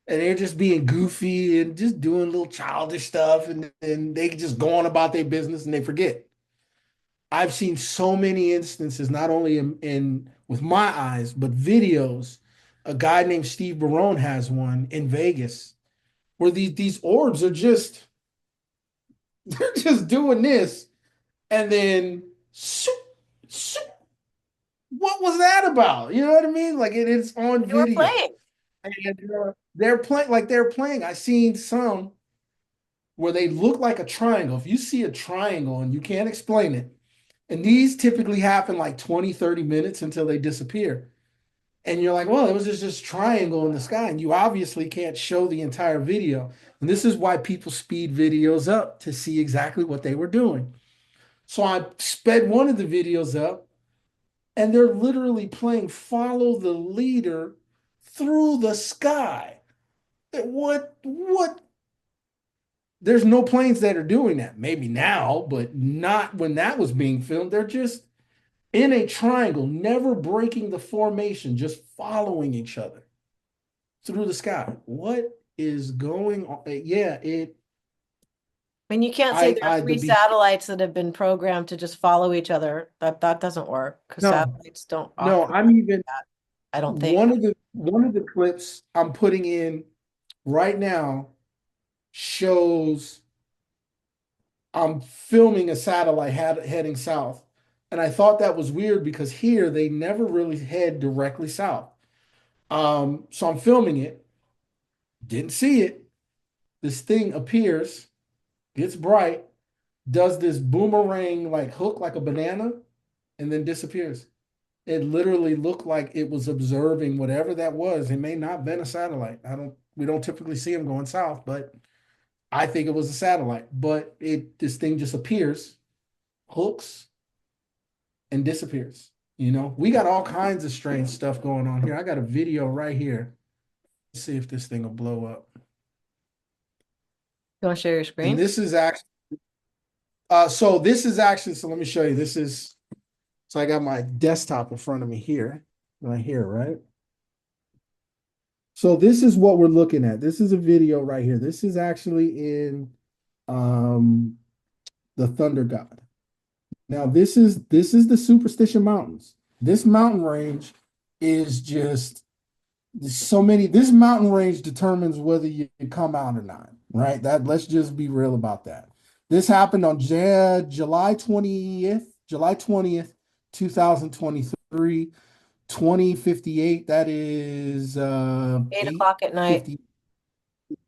and they're just being goofy and just doing little childish stuff and they just go on about their business and they forget. I've seen so many instances, not only in with my eyes, but videos. A guy named Steve Barone has one in Vegas where these orbs are just they're just doing this and then shoop, shoop. What was that about? You know what I mean? Like it's on They were video. playing. And they're playing like they're playing. I seen some where they look like a triangle. If you see a triangle and you can't explain it, and these typically happen like 20, 30 minutes until they disappear. And you're like, well, it was just this triangle in the sky. And you obviously can't show the entire video. And this is why people speed videos up to see exactly what they were doing. So I sped one of the videos up, and they're literally playing Follow the Leader through the sky. What there's no planes that are doing that. Maybe now, but not when that was being filmed. They're just in a triangle, never breaking the formation, just following each other through the sky. What is going on? Yeah, And you can't say there are the three satellites that have been programmed to just follow each other. That doesn't work because no, satellites don't no, operate I'm even that, I don't think. one of the clips I'm putting in right now shows I'm filming a satellite heading south. And I thought that was weird because here they never really head directly south. So I'm filming it, didn't see it. This thing appears, gets bright, does this boomerang like hook like a banana, and then disappears. It literally looked like it was observing whatever that was. It may not have been a satellite. We don't typically see them going south, but I think it was a satellite. But this thing just appears, hooks, and disappears. You know, we got all kinds of strange stuff going on here. I got a video right here. Let's see if this thing will blow up. You want to share your And screen? this is actually, so this is actually, so let me show you. This is, so I got my desktop in front of me here, right here, right? So this is what we're looking at. This is a video right here. This is actually in um the Thunder God. Now this is the Superstition Mountains. This mountain range is just so many. This mountain range determines whether you come out or not, right? That let's just be real about that. This happened on July 20th, 2023, 2058. That is 8 o'clock at night. 8:50.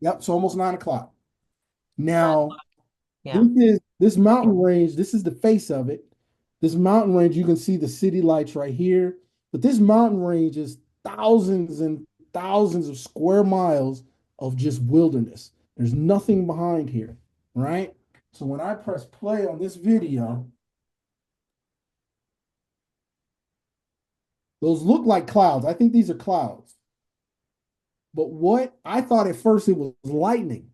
Yep, it's almost 9 o'clock. 9 o'clock. Now, Yeah. this mountain range, this is the face of it. This mountain range, you can see the city lights right here. But this mountain range is thousands and thousands of square miles of just wilderness. There's nothing behind here, right? So when I press play on this video, those look like clouds. I think these are clouds. But what I thought at first it was lightning.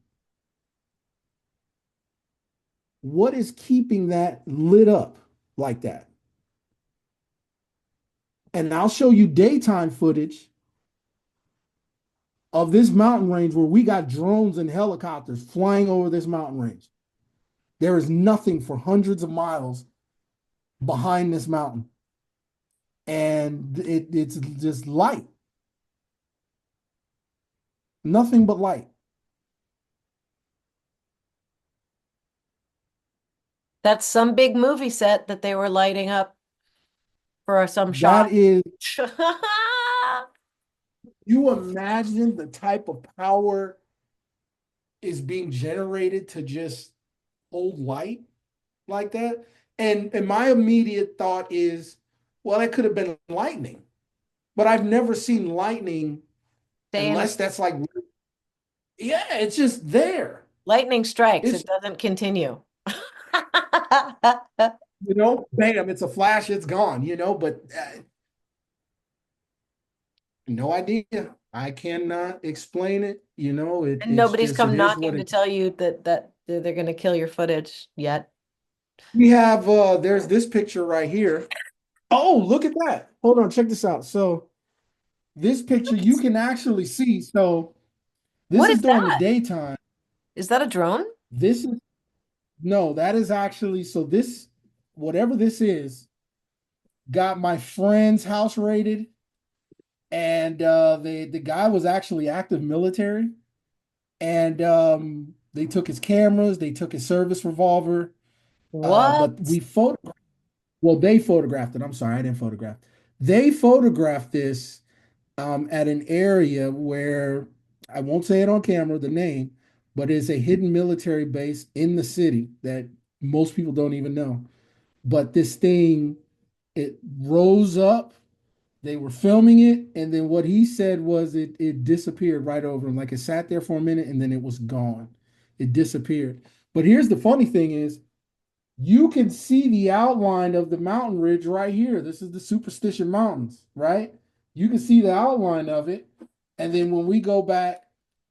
What is keeping that lit up like that? And I'll show you daytime footage of this mountain range where we got drones and helicopters flying over this mountain range. There is nothing for hundreds of miles behind this mountain. And it's just light. Nothing but light. That's some big movie set that they were lighting up for some shot. That is, you imagine the type of power is being generated to just hold light like that. And my immediate thought is, well, that could have been lightning. But I've never seen lightning unless that's like, yeah, it's just there. Lightning strikes, It's, it doesn't continue. bam, it's a flash, it's gone, but no idea. I cannot explain it. And nobody's just, come it is what knocking to it. tell you that they're going to kill your footage yet. We have, there's this picture right here. Oh, look at that. Hold on, check this out. So this picture you can actually see. So this What is is during the that? daytime. Is that a drone? This is No, that is actually, so this, whatever this is, got my friend's house raided, and the guy was actually active military, and they took his cameras, they took his service revolver, What? but they photographed it. I'm sorry, I didn't photograph. They photographed this at an area where I won't say it on camera, the name, but it's a hidden military base in the city that most people don't even know. But this thing, it rose up. They were filming it, and then what he said was it disappeared right over him. Like it sat there for a minute and then it was gone. It disappeared. But here's the funny thing is you can see the outline of the mountain ridge right here. This is the Superstition Mountains, right? You can see the outline of it. And then when we go back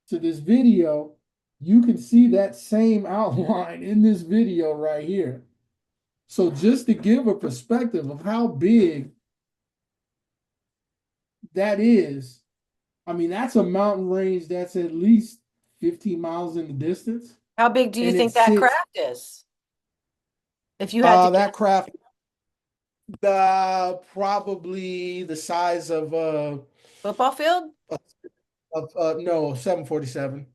to this video, you can see that same outline in this video right here. So just to give a perspective of how big that is, I mean, that's a mountain range that's at least 15 miles in the distance. How big do you And it think that sits, craft is? If you had to that guess. craft, probably the size of Football field? no 747,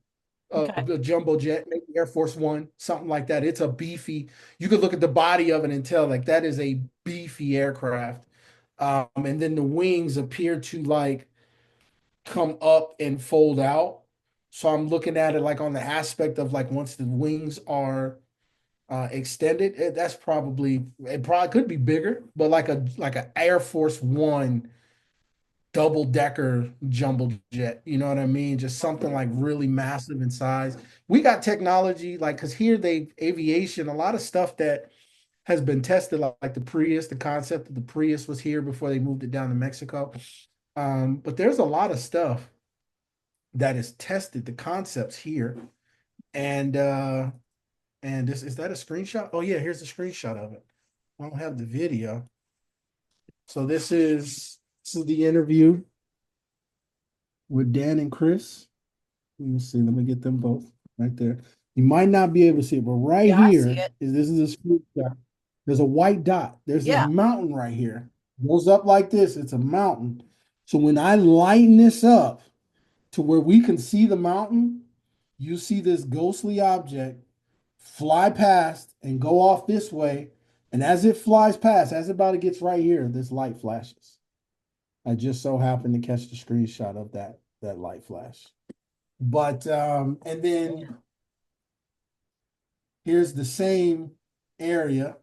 Okay. a jumbo jet, maybe Air Force One, something like that. It's a beefy. You could look at the body of it and tell like that is a beefy aircraft. And then the wings appear to like come up and fold out. So I'm looking at it like on the aspect of like once the wings are extended, it probably could be bigger, but like a Air Force One double decker jumbo jet. You know what I mean? Just something like really massive in size. We got technology like because here they aviation, a lot of stuff that has been tested like the Prius. The concept of the Prius was here before they moved it down to Mexico. But there's a lot of stuff that is tested, the concepts here. And this is that a screenshot? Oh yeah, here's a screenshot of it. I don't have the video. So this is the interview with Dan and Chris. Let me see. Let me get them both right there. You might not be able to see it, but right Yeah, I see here it. is this is a screenshot. There's a white dot. There's this Yeah. mountain right here. Goes up like this. It's a mountain. So when I lighten this up to where we can see the mountain, you see this ghostly object fly past and go off this way. And as it flies past, as it about to gets right here, this light flashes. I just so happened to catch the screenshot of that light flash. But and then here's the same area.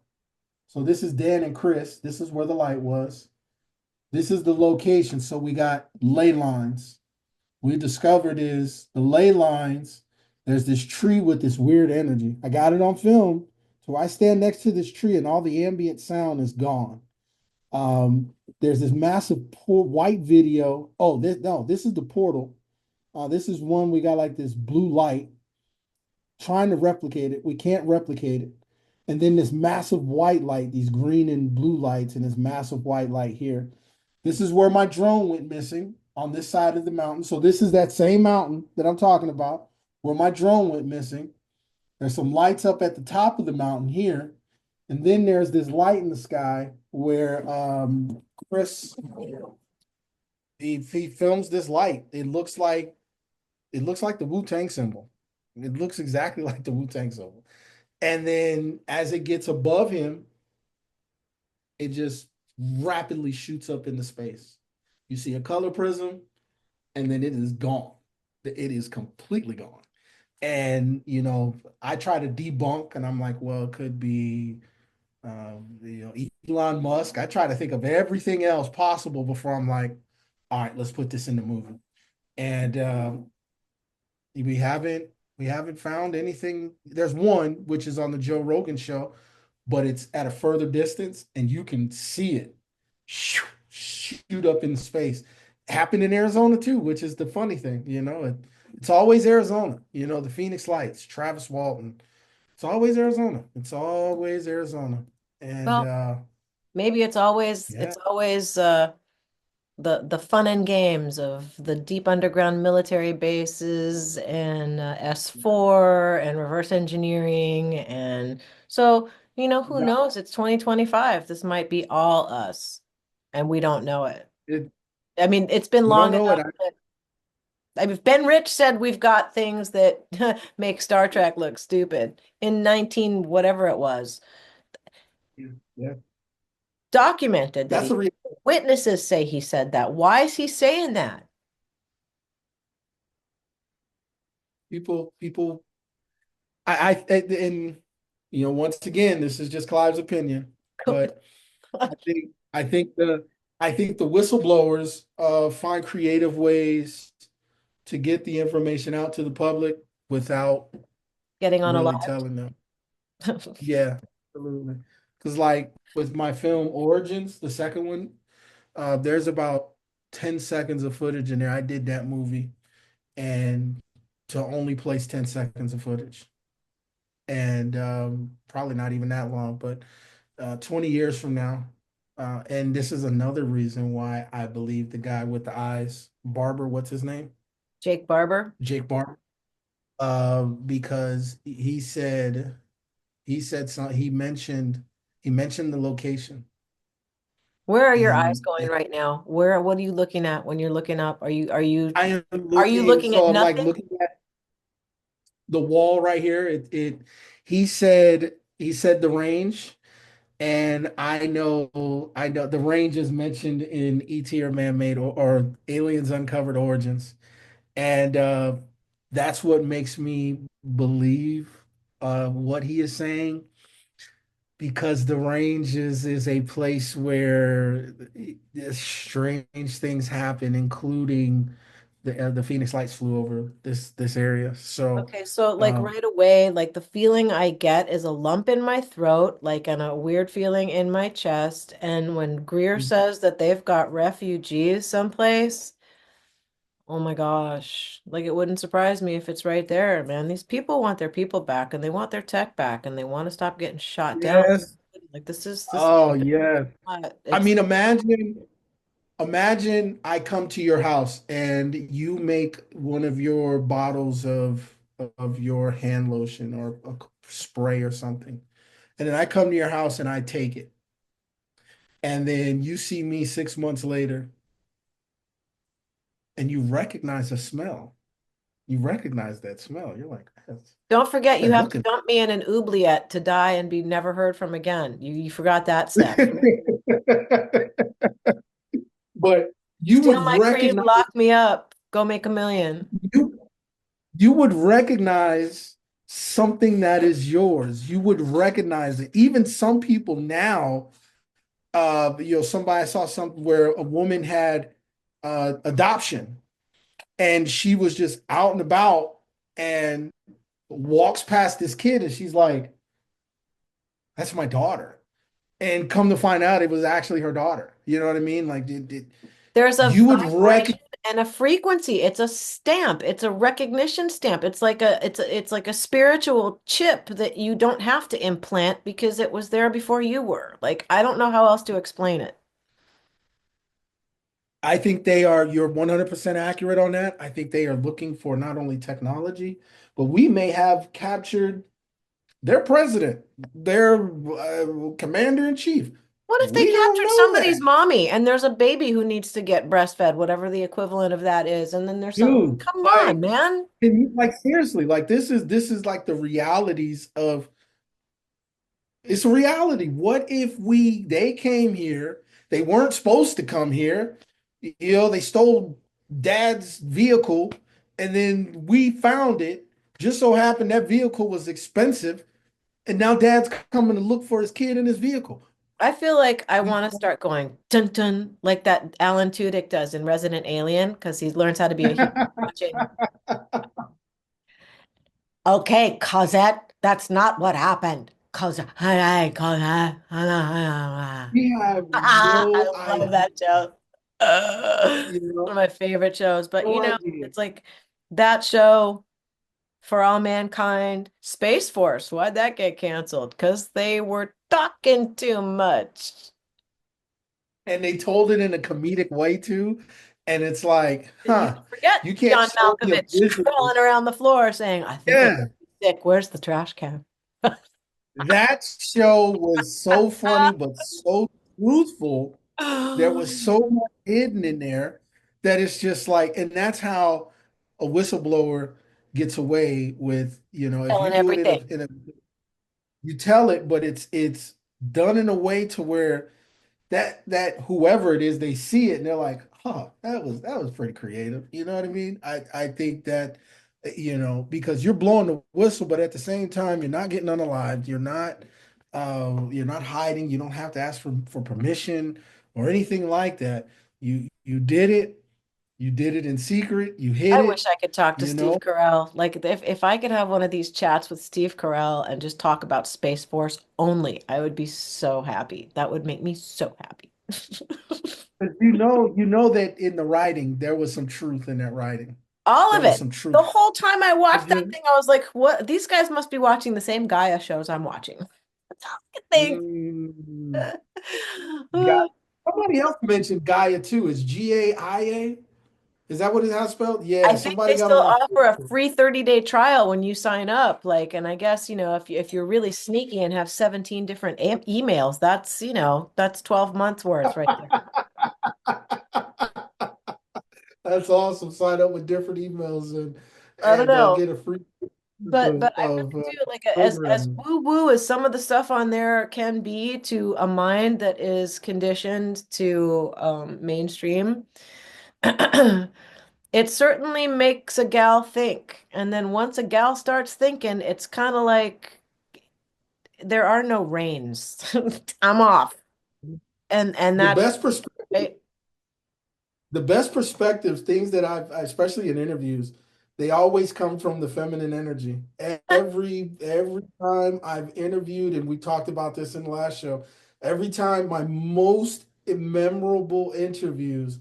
So this is Dan and Chris. This is where the light was. This is the location. So we got ley lines. We discovered is the ley lines. There's this tree with this weird energy. I got it on film. So I stand next to this tree and all the ambient sound is gone. There's this massive white video. Oh, this is the portal. This is one we got like this blue light trying to replicate it. We can't replicate it. And then this massive white light, these green and blue lights, and this massive white light here. This is where my drone went missing on this side of the mountain. So this is that same mountain that I'm talking about where my drone went missing. There's some lights up at the top of the mountain here. And then there's this light in the sky where Chris he films this light. It looks like the Wu-Tang symbol. It looks exactly like the Wu-Tang symbol. And then as it gets above him, it just rapidly shoots up into space. You see a color prism, and then it is gone. It is completely gone. And I try to debunk, and I'm like, well, it could be, Elon Musk. I try to think of everything else possible before I'm like, all right, let's put this in the movie. And we haven't we haven't found anything. There's one which is on the Joe Rogan show, but it's at a further distance, and you can see it shoot up in space. Happened in Arizona too, which is the funny thing. It's always Arizona. The Phoenix Lights, Travis Walton. It's always Arizona. It's always Arizona. And Well, maybe it's always yeah, the fun and games of the deep underground military bases and S4 and reverse engineering. And so, who yeah, knows? It's 2025. This might be all us, and we don't know it. it, I mean, it's been we don't long know it. enough that I mean, Ben Rich said we've got things that make Star Trek look stupid in 19 whatever it was. Yeah, Documented that that's he the reason witnesses say he said that. Why is he saying that? people. And once again, this is just Clive's opinion, but I think the whistleblowers find creative ways to get the information out to the public without Getting on a really live. telling them. Yeah, absolutely. Because like with my film Origins, the second one, there's about 10 seconds of footage in there. I did that movie and to only place 10 seconds of footage. And probably not even that long, but 20 years from now. And this is another reason why I believe the guy with the eyes, Barber, what's his name? Jake Barber. Jake Barber. Because he said something, he mentioned the location. Where are your eyes And going right now? What are you looking at when you're looking up? Are you I am are you looking, looking at so I'm like nothing? looking at the wall right here. He said the range. And I know the range is mentioned in ET or Man-Made or Aliens Uncovered Origins. And that's what makes me believe what he is saying, because the range is a place where strange things happen, including the Phoenix Lights flew over this area. So Okay, so like um, right away, like the feeling I get is a lump in my throat, like and a weird feeling in my chest. And when Greer says that they've got refugees someplace, oh my gosh, like it wouldn't surprise me if it's right there, man. These people want their people back and they want their tech back and they want to stop getting shot down. yes. Like this Oh yes. I it's mean, imagine I come to your house and you make one of your bottles of your hand lotion or a spray or something. And then I come to your house and I take it. And then you see me 6 months later and you recognize the smell. You recognize that smell. You're like, don't forget you that's have to looking. dump me in an oubliette to die and be never heard from again. You forgot that step. But you would Steal my cream, recognize lock me up, go make a million. you you would recognize something that is yours. You would recognize it. Even some people now, somebody I saw something where a woman had adoption and she was just out and about and walks past this kid and she's like, that's my daughter. And come to find out it was actually her daughter. You know what I mean? Like There's a you would vibration recognize. and a frequency. It's a stamp. It's a recognition stamp. It's like a spiritual chip that you don't have to implant because it was there before you were. Like I don't know how else to explain it. I think you're 100% accurate on that. I think they are looking for not only technology, but we may have captured their president, their commander in chief. What if they We don't captured know somebody's that. mommy and there's a baby who needs to get breastfed, whatever the equivalent of that is, and then there's some, Dude, come on, man. like seriously, like this is like the realities of it's a reality. What if they came here, they weren't supposed to come here, they stole dad's vehicle, and then we found it. Just so happened that vehicle was expensive, and now dad's coming to look for his kid in his vehicle. I feel like I want to start going dun dun like that Alan Tudyk does in Resident Alien because he learns how to be a hero watching. Okay, Cosette, that's not what happened. Cosette, hey, Cosette. We have I no love idea, that show. One of you my favorite shows. But no idea. it's like that show for all mankind. Space Force, why'd that get canceled? Because they were talking too much. And they told it in a comedic way too. And it's like, You forget you can't John show me a Malkovich visual. crawling around the floor saying, I think I'm Yeah, sick. Where's the trash can? that show was so funny, but so truthful. There was so much hidden in there that it's just like, and that's how a whistleblower gets away with, if you Telling do it in everything. you tell it, but it's done in a way to where that whoever it is, they see it and they're like, huh, that was pretty creative. You know what I mean? I think that because you're blowing the whistle, but at the same time, you're not getting unalived. You're not hiding. You don't have to ask for permission or anything like that. You did it. You did it in secret. You hid I wish it. I could talk to You Steve know, Carell. Like if I could have one of these chats with Steve Carell and just talk about Space Force only, I would be so happy. That would make me so happy. but you know that in the writing there was some truth in that writing. All There of was it. some The truth. whole time I watched that Imagine. thing, I was like, what? These guys must be watching the same Gaia shows I'm watching. That's all I could think. Mm, Ga- Somebody else mentioned Gaia too. Is Gaia? Is that what it has spelled? I Yeah, think somebody they got still on my offer a free 30-day trial when you sign up. Like, and I guess, if you're really sneaky and have 17 different emails, that's 12 months worth right there. That's awesome. Sign up with different emails and I don't and know. get a free But I of really do like as programming. woo woo as some of the stuff on there can be to a mind that is conditioned to mainstream. It certainly makes a gal think. And then once a gal starts thinking, it's kind of like there are no reins. I'm off. And The that's best perspective, right. the best perspectives, things that especially in interviews, they always come from the feminine energy. Every time I've interviewed, and we talked about this in the last show, every time my most memorable interviews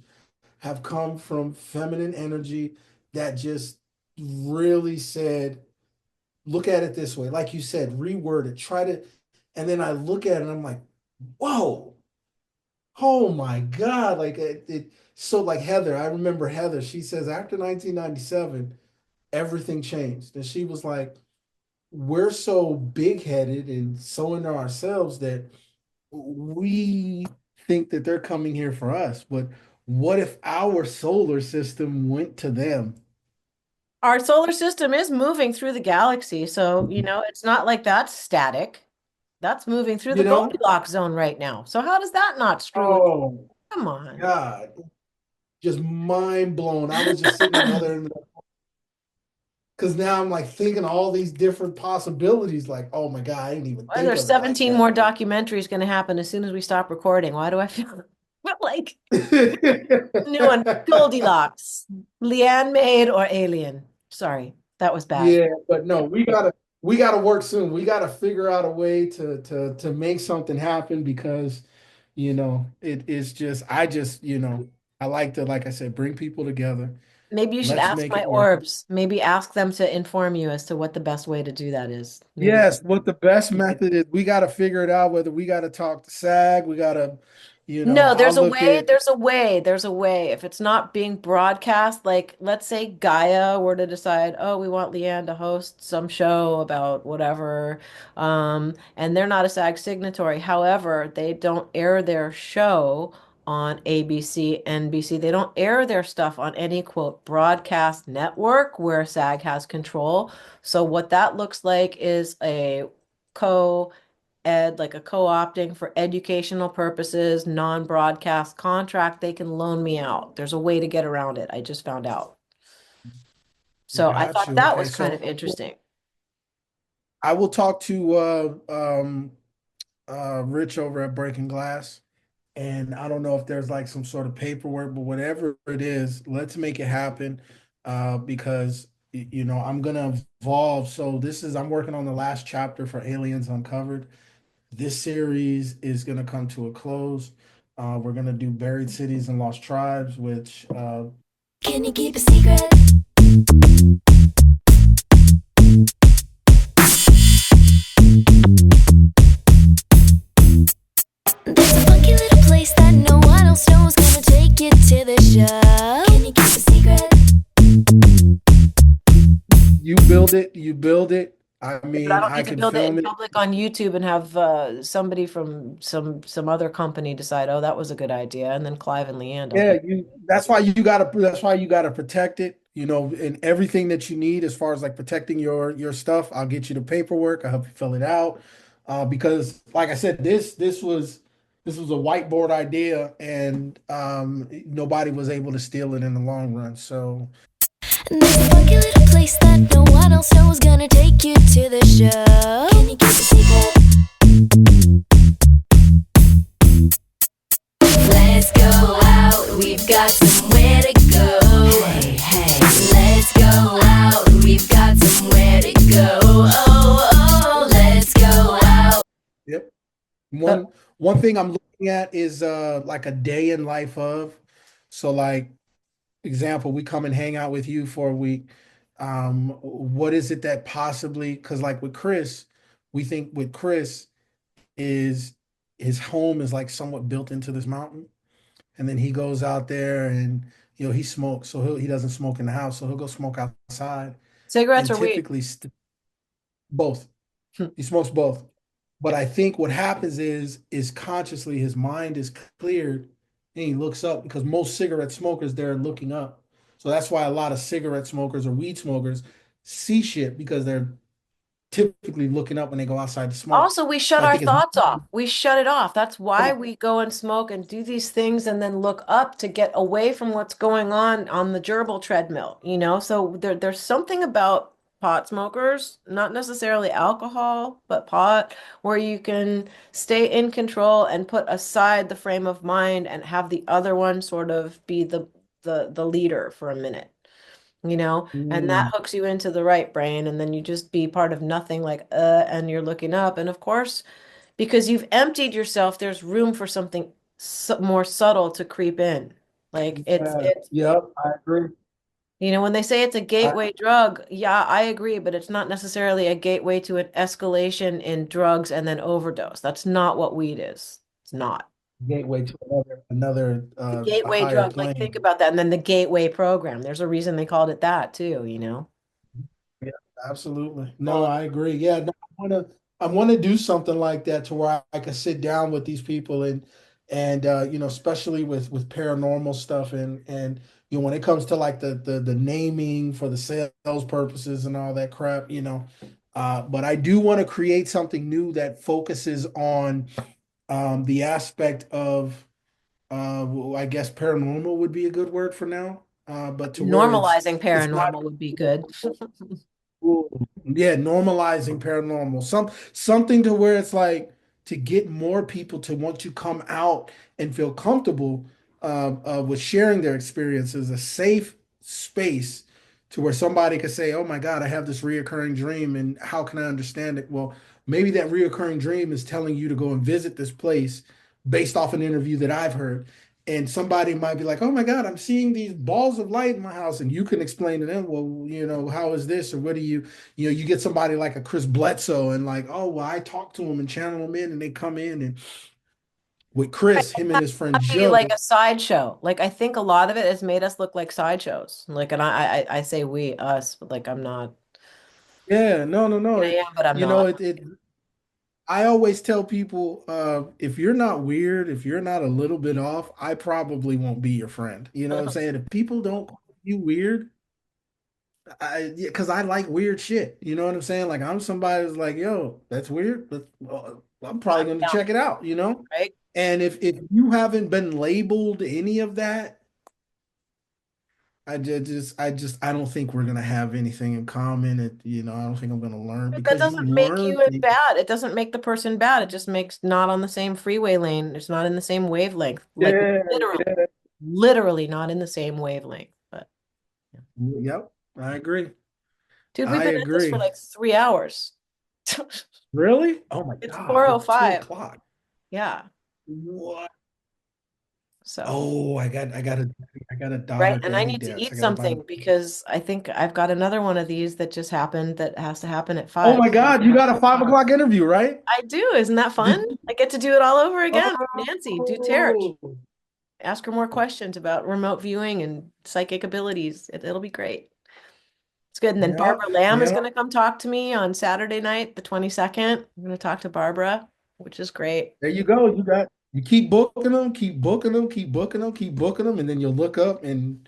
have come from feminine energy that just really said, look at it this way, like you said, reword it, try to, and then I look at it and I'm like, whoa, oh my God. Like so like Heather, I remember Heather, she says after 1997, everything changed. And she was like, we're so big-headed and so into ourselves that we think that they're coming here for us. But what if our solar system went to them? Our solar system is moving through the galaxy, so it's not like that's static. That's moving through the You know? Goldilocks zone right now. So how does that not screw with you? Oh Come on. God. Just mind blown. I was just sitting on the other end of because now I'm like thinking all these different possibilities. Like, oh my God, I didn't even Why think there's of it like 17 that. more documentaries going to happen as soon as we stop recording? Why do I feel like new one? Goldilocks, Leanne made or alien? Sorry, that was bad. Yeah, but no, we gotta work soon. We gotta figure out a way to make something happen because it is just I like to, like I said, bring people together. Maybe you should Let's ask make my it work. orbs. Maybe ask them to inform you as to what the best way to do that is. Maybe. Yes, what the best method is, we gotta figure it out, whether we gotta talk to SAG, we gotta, No, I'll there's a look way, at there's a way, there's a way. If it's not being broadcast, like let's say Gaia were to decide, oh, we want Leanne to host some show about whatever, and they're not a SAG signatory. However, they don't air their show on ABC, NBC. They don't air their stuff on any quote broadcast network where SAG has control. So what that looks like is a co like a co-opting for educational purposes, non-broadcast contract, they can loan me out. There's a way to get around it. I just found out. So I got thought you. that Okay, was kind so of interesting. I will talk to Rich over at Breaking Glass. And I don't know if there's like some sort of paperwork, but whatever it is, let's make it happen. Because I'm gonna evolve. So I'm working on the last chapter for Aliens Uncovered. This series is gonna come to a close. We're gonna do Buried Cities and Lost Tribes, which Can you keep a secret? There's a funky little place that no one else knows. Gonna take you to the show. Can you keep a secret? you build it. I Yeah, but I mean, don't I need to can build it in film it. public on YouTube and have somebody from some other company decide, oh, that was a good idea, and then Clive and Leanne don't Yeah, get. that's why you gotta protect it, and everything that you need as far as like protecting your stuff. I'll get you the paperwork, I'll help you fill it out. Because like I said, this was a whiteboard idea and nobody was able to steal it in the long run. So And there's a funky little place that no one else knows. Gonna take you to the show. Can you keep a secret? Let's go out, we've got somewhere to go. Hey, hey. Let's go out, we've got somewhere to go. Oh, oh, let's go out. yep. Uh, One thing I'm looking at is like a day in life of. So like example, we come and hang out with you for a week. What is it that possibly, because like with Chris, we think with Chris is his home is like somewhat built into this mountain. And then he goes out there and he smokes. So he doesn't smoke in the house. So he'll go smoke outside. Cigarettes And or weed? typically both. He smokes both. But I think what happens is consciously his mind is cleared and he looks up because most cigarette smokers they're looking up. So that's why a lot of cigarette smokers or weed smokers see shit because they're typically looking up when they go outside to smoke. Also, we So shut I our think it's thoughts off. We shut it off. That's why we go and smoke and do these things and then look up to get away from what's going on the gerbil treadmill, So there's something about pot smokers, not necessarily alcohol, but pot, where you can stay in control and put aside the frame of mind and have the other one sort of be the leader for a minute, you know, and that Mm, hooks you into the right brain, and then you just be part of nothing, like and you're looking up, and of course, because you've emptied yourself, there's room for something more subtle to creep in. Like yeah, yep, I agree. you know, when they say it's a I, gateway drug, yeah, I agree, but it's not necessarily a gateway to an escalation in drugs and then overdose. That's not what weed is. It's not. gateway to another The a gateway higher drug, like think plane. about that. And then the gateway program. There's a reason they called it that too, you know? Yeah, absolutely. No, Well, I agree. Yeah, no, I want to do something like that to where I can sit down with these people and especially with paranormal stuff and when it comes to like the naming for the sales purposes and all that crap, but I do want to create something new that focuses on the aspect of well, I guess paranormal would be a good word for now. But to where normalizing it's not. paranormal would be good. Ooh, yeah, normalizing paranormal. Something to where it's like to get more people to want to come out and feel comfortable with sharing their experiences, a safe space to where somebody could say, "Oh my God, I have this reoccurring dream, and how can I understand it?" Well, maybe that reoccurring dream is telling you to go and visit this place based off an interview that I've heard. And somebody might be like, "Oh my God, I'm seeing these balls of light in my house," and you can explain to them, "Well, how is this, or what do you get somebody like a Chris Bledsoe, and like, oh well, I talk to them and channel them in, and they come in, and with Chris, him and his friend Be Joe." like a sideshow. Like I think a lot of it has made us look like sideshows. Like, and I say we, us, but like I'm not. Yeah, no, no, I no. mean, I am, but I'm You know, not. it. I always tell people, if you're not weird, if you're not a little bit off, I probably won't be your friend. You know what I'm saying? If people don't call you weird, yeah, because I like weird shit. You know what I'm saying? Like I'm somebody who's like, yo, that's weird, but I'm probably I'm going to down, check it out. right? And if you haven't been labeled any of that, I don't think we're gonna have anything in common. I don't think I'm gonna learn But that because you doesn't make learn you things. bad. It doesn't make the person bad. It just makes not on the same freeway lane. It's not in the same wavelength. Like Yeah, literally, yeah. literally not in the same wavelength. But yeah. Yep, I agree. Dude, we've I been at this for agree. like 3 hours. Really? Oh my It's God, it's two 4:05. o'clock. Yeah. What? So, Oh, I got a right. daughter And I daddy need to dance. eat I gotta buy. something because I think I've got another one of these that just happened that has to happen at Oh 5. my God, you got a 5 o'clock interview, right? I do. Isn't that fun? Did I get to do it all over again. Nancy, do Terich. oh Ask her more questions about remote viewing and psychic abilities. It'll be great. It's good. And then yeah, Barbara Lamb is yeah. going to come talk to me on Saturday night, the 22nd. I'm going to talk to Barbara, which is great. There you go. You keep booking them, keep booking them, keep booking them, keep booking them, and then you'll look up and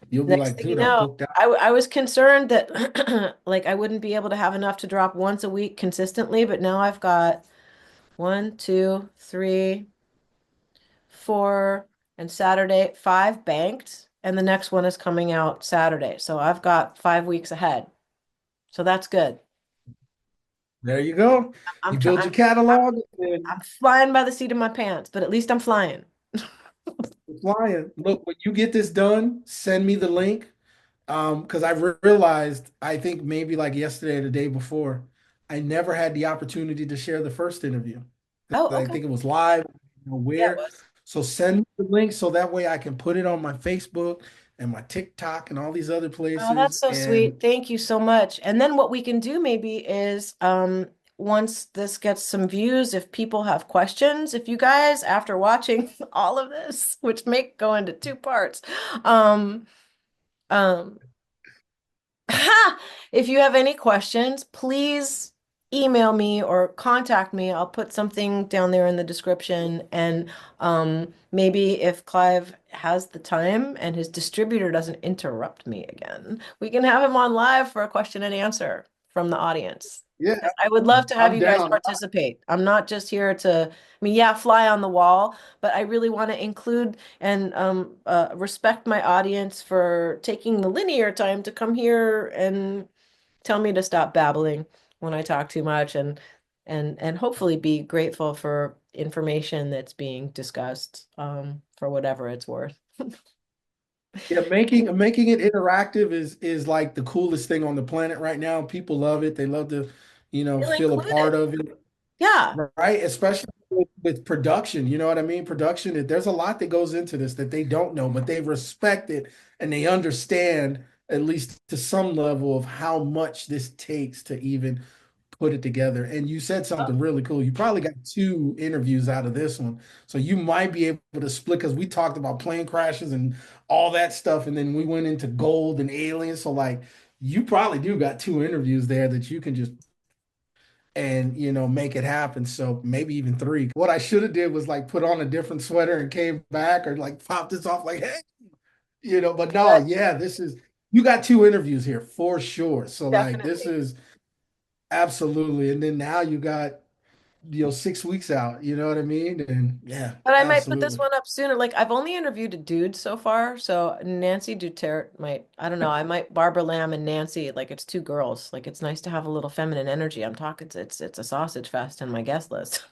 you'll be Next like, thing you dude, I'm know, booked out. I was concerned that like I wouldn't be able to have enough to drop once a week consistently, but now I've got one, two, three, four, and Saturday, 5 banked, and the next one is coming out Saturday. So I've got 5 weeks ahead. So that's good. There you go. I'm You trying. build your catalog and I'm flying by the seat of my pants, but at least I'm flying. you're flying. Look, when you get this done, send me the link. Because I realized, I think maybe like yesterday or the day before, I never had the opportunity to share the first interview. Oh, I okay. think it was live, Yeah, it where. was. So send me the link so that way I can put it on my Facebook and my TikTok and all these other Oh, that's places. so And sweet. Thank you so much. And then what we can do maybe is once this gets some views, if people have questions, if you guys after watching all of this, which may go into 2 parts, um um if you have any questions, please email me or contact me. I'll put something down there in the description. And maybe if Clive has the time and his distributor doesn't interrupt me again, we can have him on live for a question and answer from the audience. yeah, 'Cause I would love to have I'm you guys down. participate. I'm not just here to, I mean, yeah, fly on the wall, but I really want to include and respect my audience for taking the linear time to come here and tell me to stop babbling when I talk too much and hopefully be grateful for information that's being discussed for whatever it's worth. Yeah, making it interactive is like the coolest thing on the planet right now. People love it. They love to, Feel feel a part included. of it, Yeah. right? Especially with production. You know what I mean? Production, there's a lot that goes into this that they don't know, but they respect it and they understand at least to some level of how much this takes to even put it together. And you said something really cool. You probably got two interviews out of this one. So you might be able to split because we talked about plane crashes and all that stuff. And then we went into gold and aliens. So like you probably do got two interviews there that you can just and make it happen. So maybe even three. What I should have did was like put on a different sweater and came back or like pop this off like, hey, but no, But yeah, this is you got two interviews here for sure. So like this definitely. is absolutely. And then now you got 6 weeks out. You know what I mean? And yeah, But I might put this absolutely. one up sooner. Like I've only interviewed a dude so far, so Nancy Duterte might, I don't know, I might Barbara Lamb and Nancy, like it's two girls. Like it's nice to have a little feminine energy. I'm talking it's a sausage fest in my guest list.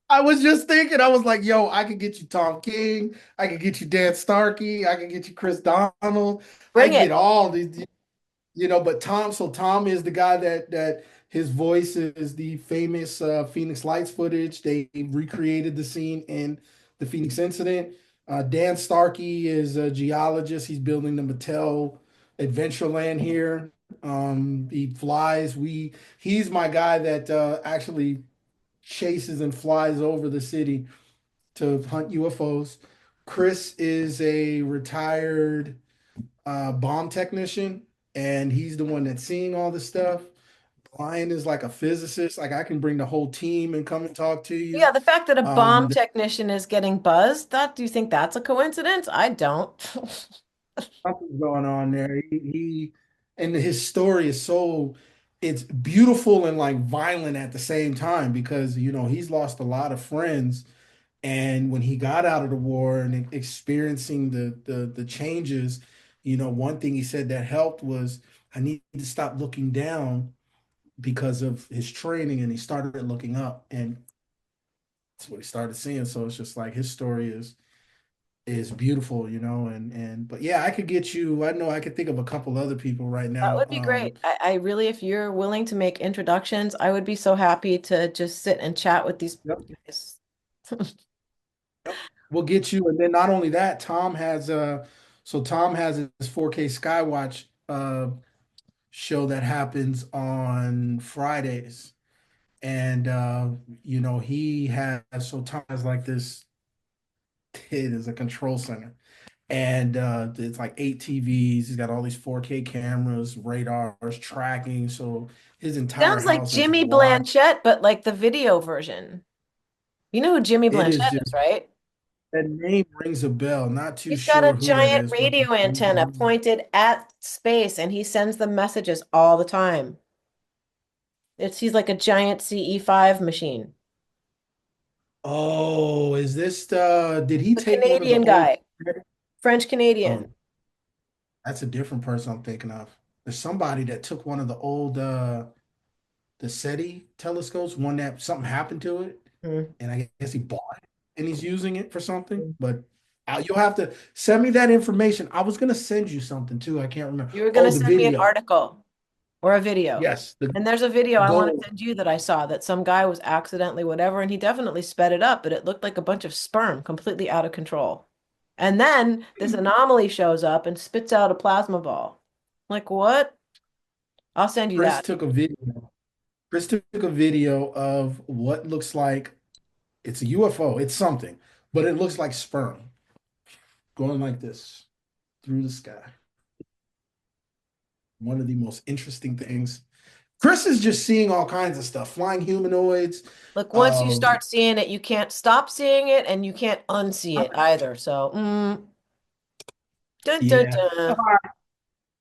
I was just thinking, I was like, yo, I could get you Tom King, I could get you Dan Starkey, I could get you Chris Donald, I Bring can it. get all these, but Tom is the guy that his voice is the famous Phoenix Lights footage. They recreated the scene in the Phoenix incident. Dan Starkey is a geologist. He's building the Mattel Adventureland here. He flies. He's my guy that actually chases and flies over the city to hunt UFOs. Chris is a retired bomb technician, and he's the one that's seeing all this stuff. LIANE is like a physicist. Like I can bring the whole team and come and talk to Yeah, you. the fact that a bomb There's technician is getting buzzed, do you think that's a coincidence? I don't. something going on there. And his story is it's beautiful and like violent at the same time because he's lost a lot of friends. And when he got out of the war and experiencing the changes, one thing he said that helped was I need to stop looking down because of his training, and he started looking up, and that's what he started seeing. So it's just like his story is beautiful, and but yeah, I could get you. I know I could think of a couple other people right That now. would be great. I really, if you're willing to make introductions, I would be so happy to just sit and chat with these Yep, guys. yep. We'll get you, and then not only that, Tom has his 4K Skywatch show that happens on Fridays. And he has so Tom has like this it is a control center. And it's like 8 TVs. He's got all these 4K cameras, radars, tracking. So his entire Sounds like house is Jimmy watched. Blanchett, but like the video version. You know who Jimmy It is Blanchett just is, right? that name rings a bell. Not too He's got a sure who that giant is, but radio antenna pointed at space and he sends them messages all the time. He's like a giant CE5 machine. oh, is this the did he The take one of the Canadian old guy, French oh, Canadian. that's a different person I'm thinking of. There's somebody that took one of the old the SETI telescopes, one that something happened to it, Hmm. and I guess he bought it and he's using it for something. But you'll have to send me that information. I was gonna send you something too. I can't remember. You were going Oh, to the send me an video. article or a video. Yes, the And there's a video I want to gold. send you that I saw that some guy was accidentally whatever, and he definitely sped it up, but it looked like a bunch of sperm completely out of control. And then this anomaly shows up and spits out a plasma ball. Like, what? I'll send you Chris that. took a video. Chris took a video of what looks like it's a UFO. It's something, but it looks like sperm going like this through the sky. One of the most interesting things. Chris is just seeing all kinds of stuff, flying humanoids. Look, once you Uh, start seeing it, you can't stop seeing it and you can't unsee it either. So, dun dun yeah. dun.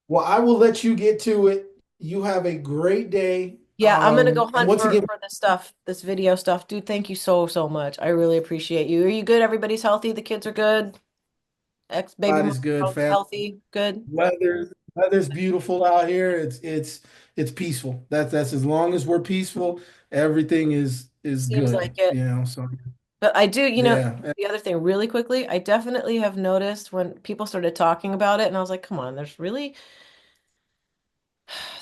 Well, I will let you get to it. You have a great day. Yeah, I'm gonna go And hunt once again, for this stuff, this video stuff. Dude, thank you so, so much. I really appreciate you. Are you good? Everybody's healthy? The kids are good? Ex-baby God mom is good, fam. healthy? Good? Weather's beautiful out here. It's peaceful. That's as long as we're peaceful, everything is Seems good. like it. So But I do, Yeah. the other thing really quickly, I definitely have noticed when people started talking about it, and I was like, come on, there's really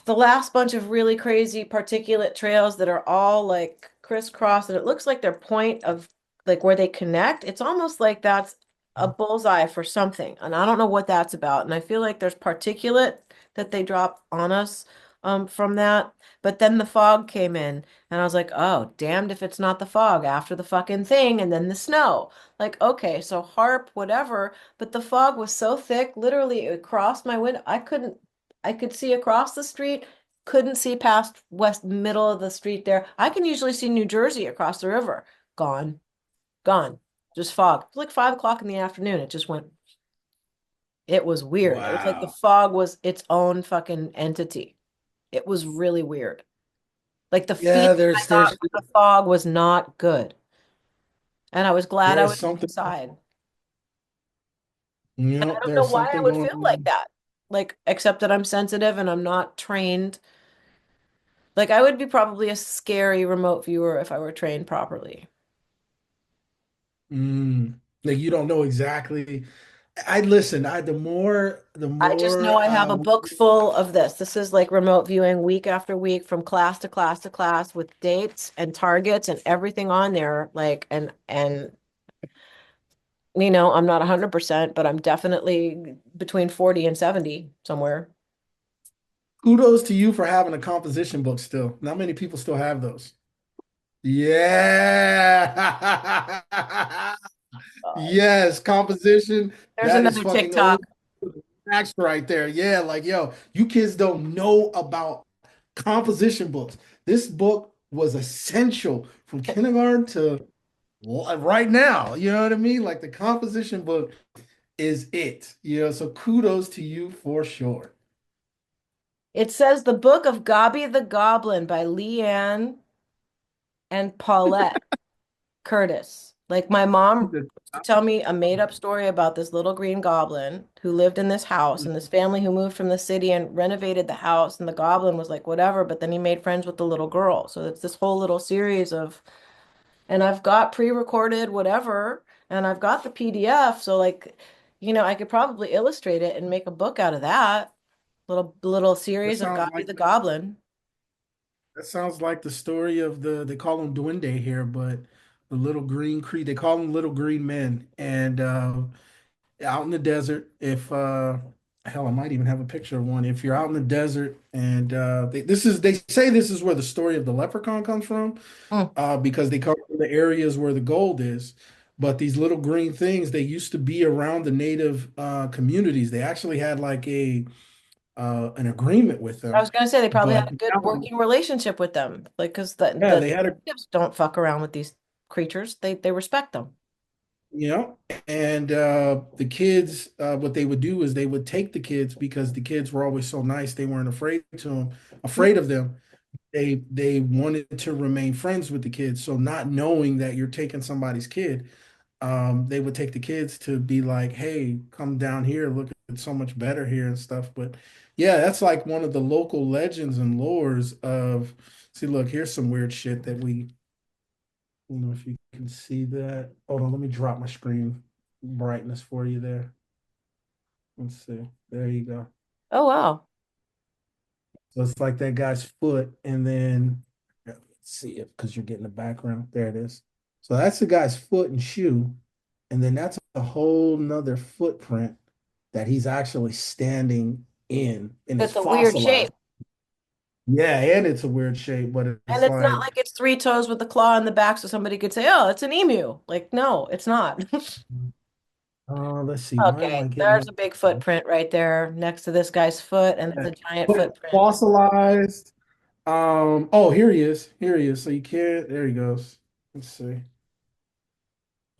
the last bunch of really crazy particulate trails that are all like crisscross, and it looks like their point of like where they connect. It's almost like that's a bullseye for something, and I don't know what that's about. And I feel like there's particulate that they drop on us from that. But then the fog came in, and I was like, oh, damned if it's not the fog after the fucking thing, and then the snow. Like, okay, so HARP, whatever, but the fog was so thick, literally it crossed my window. I could see across the street, couldn't see past west middle of the street there. I can usually see New Jersey across the river. Gone, gone. Just fog. It was like 5 o'clock in the afternoon. It just went, it was weird. It was like the Wow. fog was its own fucking entity. It was really weird. Like the feeling Yeah, I got with the fog was not good. And I was glad I there's was something, inside. And I don't know there's why I something would going feel like on. that. Like, except that I'm sensitive and I'm not trained. Like I would be probably a scary remote viewer if I were trained properly. Like you don't know exactly. I listen, the I just know more I have a book full of this. This is like remote viewing week after week from class to class to class with dates and targets and everything on there. Like and I'm not 100%, but I'm definitely between 40 and 70 somewhere. kudos to you for having a composition book still. Not many people still have those. Yeah. God. Yes, composition. There's That is another fucking old TikTok. facts right there. Yeah, like yo, you kids don't know about composition books. This book was essential from kindergarten to right now. You know what I mean? Like the composition book is it. So kudos to you for sure. It says The Book of Gobby the Goblin by Leanne and Paulette Curtis. Like my mom used to tell me a made-up story about this little green goblin who lived in this house and this family who moved from the city and renovated the house and the goblin was like whatever, but then he made friends with the little girl. So it's this whole little series of and I've got pre-recorded whatever and I've got the PDF, so like I could probably illustrate it and make a book out of that. Little That series of sounds Gobby like the Goblin. that sounds like the story of they call them duende here, but the little green creed, they call them little green men. And out in the desert, if hell, I might even have a picture of one. If you're out in the desert and they say this is where the story of the leprechaun comes from, Mm. because they come from the areas where the gold is. But these little green things, they used to be around the native communities. They actually had like a an agreement with I them. was gonna say they probably had But a good now, working relationship with them, like because yeah, the they had a natives don't fuck around with these creatures. They respect them. you know, and the kids, what they would do is they would take the kids because the kids were always so nice. They weren't afraid of them. They wanted to remain friends with the kids. So not knowing that you're taking somebody's kid, they would take the kids to be like, hey, come down here, look, it's so much better here and stuff. But yeah, that's like one of the local legends and lores of, see, look, here's some weird shit that we, I don't know if you can see that. Hold on, let me drop my screen brightness for you there. Let's see. There you go. Oh wow. So it's like that guy's foot, and then let's see it because you're getting the background. There it is. So that's the guy's foot and shoe, and then that's a whole nother footprint that he's actually standing in his It's a weird shape. fossilized. Yeah, and it's a weird shape, but And it's it's not like, like it's three toes with the claw in the back, so somebody could say, "Oh, it's an emu." Like, no, it's not. let's see, why am I Okay, getting there's it? a big footprint right there next to this guy's foot, and there's a giant But footprint. fossilized. Oh, here he is. Here he is. So you can't, there he goes. Let's see.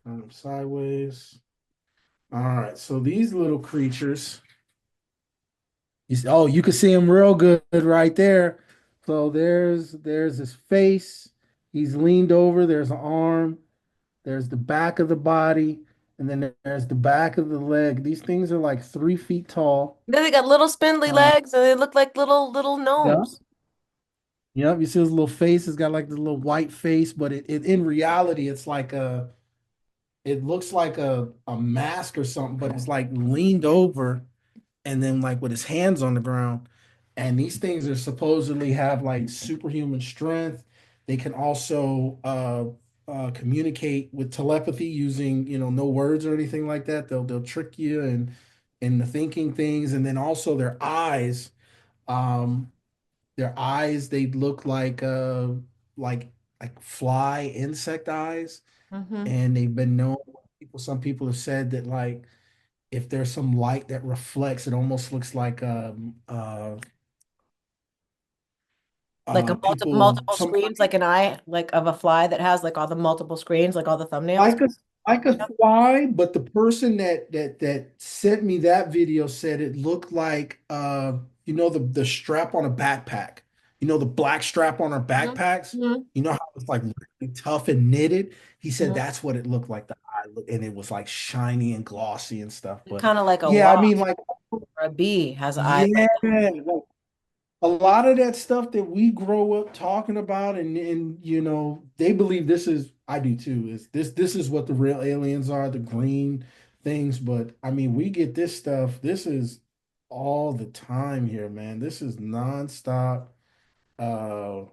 Turn him sideways. All right. So these little creatures, you can see him real good right there. So there's his face. He's leaned over. There's an arm. There's the back of the body, and then there's the back of the leg. These things are like 3 feet tall. Then they got little spindly Uh, legs, and they look like little yeah. gnomes. Yep. You see his little face. It's got like the little white face, but it in reality, it's like it looks like a mask or something, but it's like leaned over and then like with his hands on the ground. And these things are supposedly have like superhuman strength. They can also communicate with telepathy using, no words or anything like that. They'll trick you and into thinking things. And then also um, their eyes, they look like like fly insect eyes. Mm-hmm. And they've been known, some people have said that like if there's some light that reflects, it almost looks like Like a multiple some screens, like an eye, like of a fly that has like all the multiple screens, like all the thumbnails. like a like a fly, but the person that sent me that video said it looked like the strap on a backpack. The black strap on our backpacks. Mm-hmm. You know how it's like really tough and knitted? He said Hmm. that's what it looked like, the eye look, and it was like shiny and glossy and stuff. But Kind of like a yeah, I wasp mean like or a bee has eyes yeah, like like a lot of that stuff that we grow up talking about, and they believe this is, I do too, is this is what the real aliens are, the green things. But I mean, we get this stuff, this is all the time here, man. This is nonstop. uh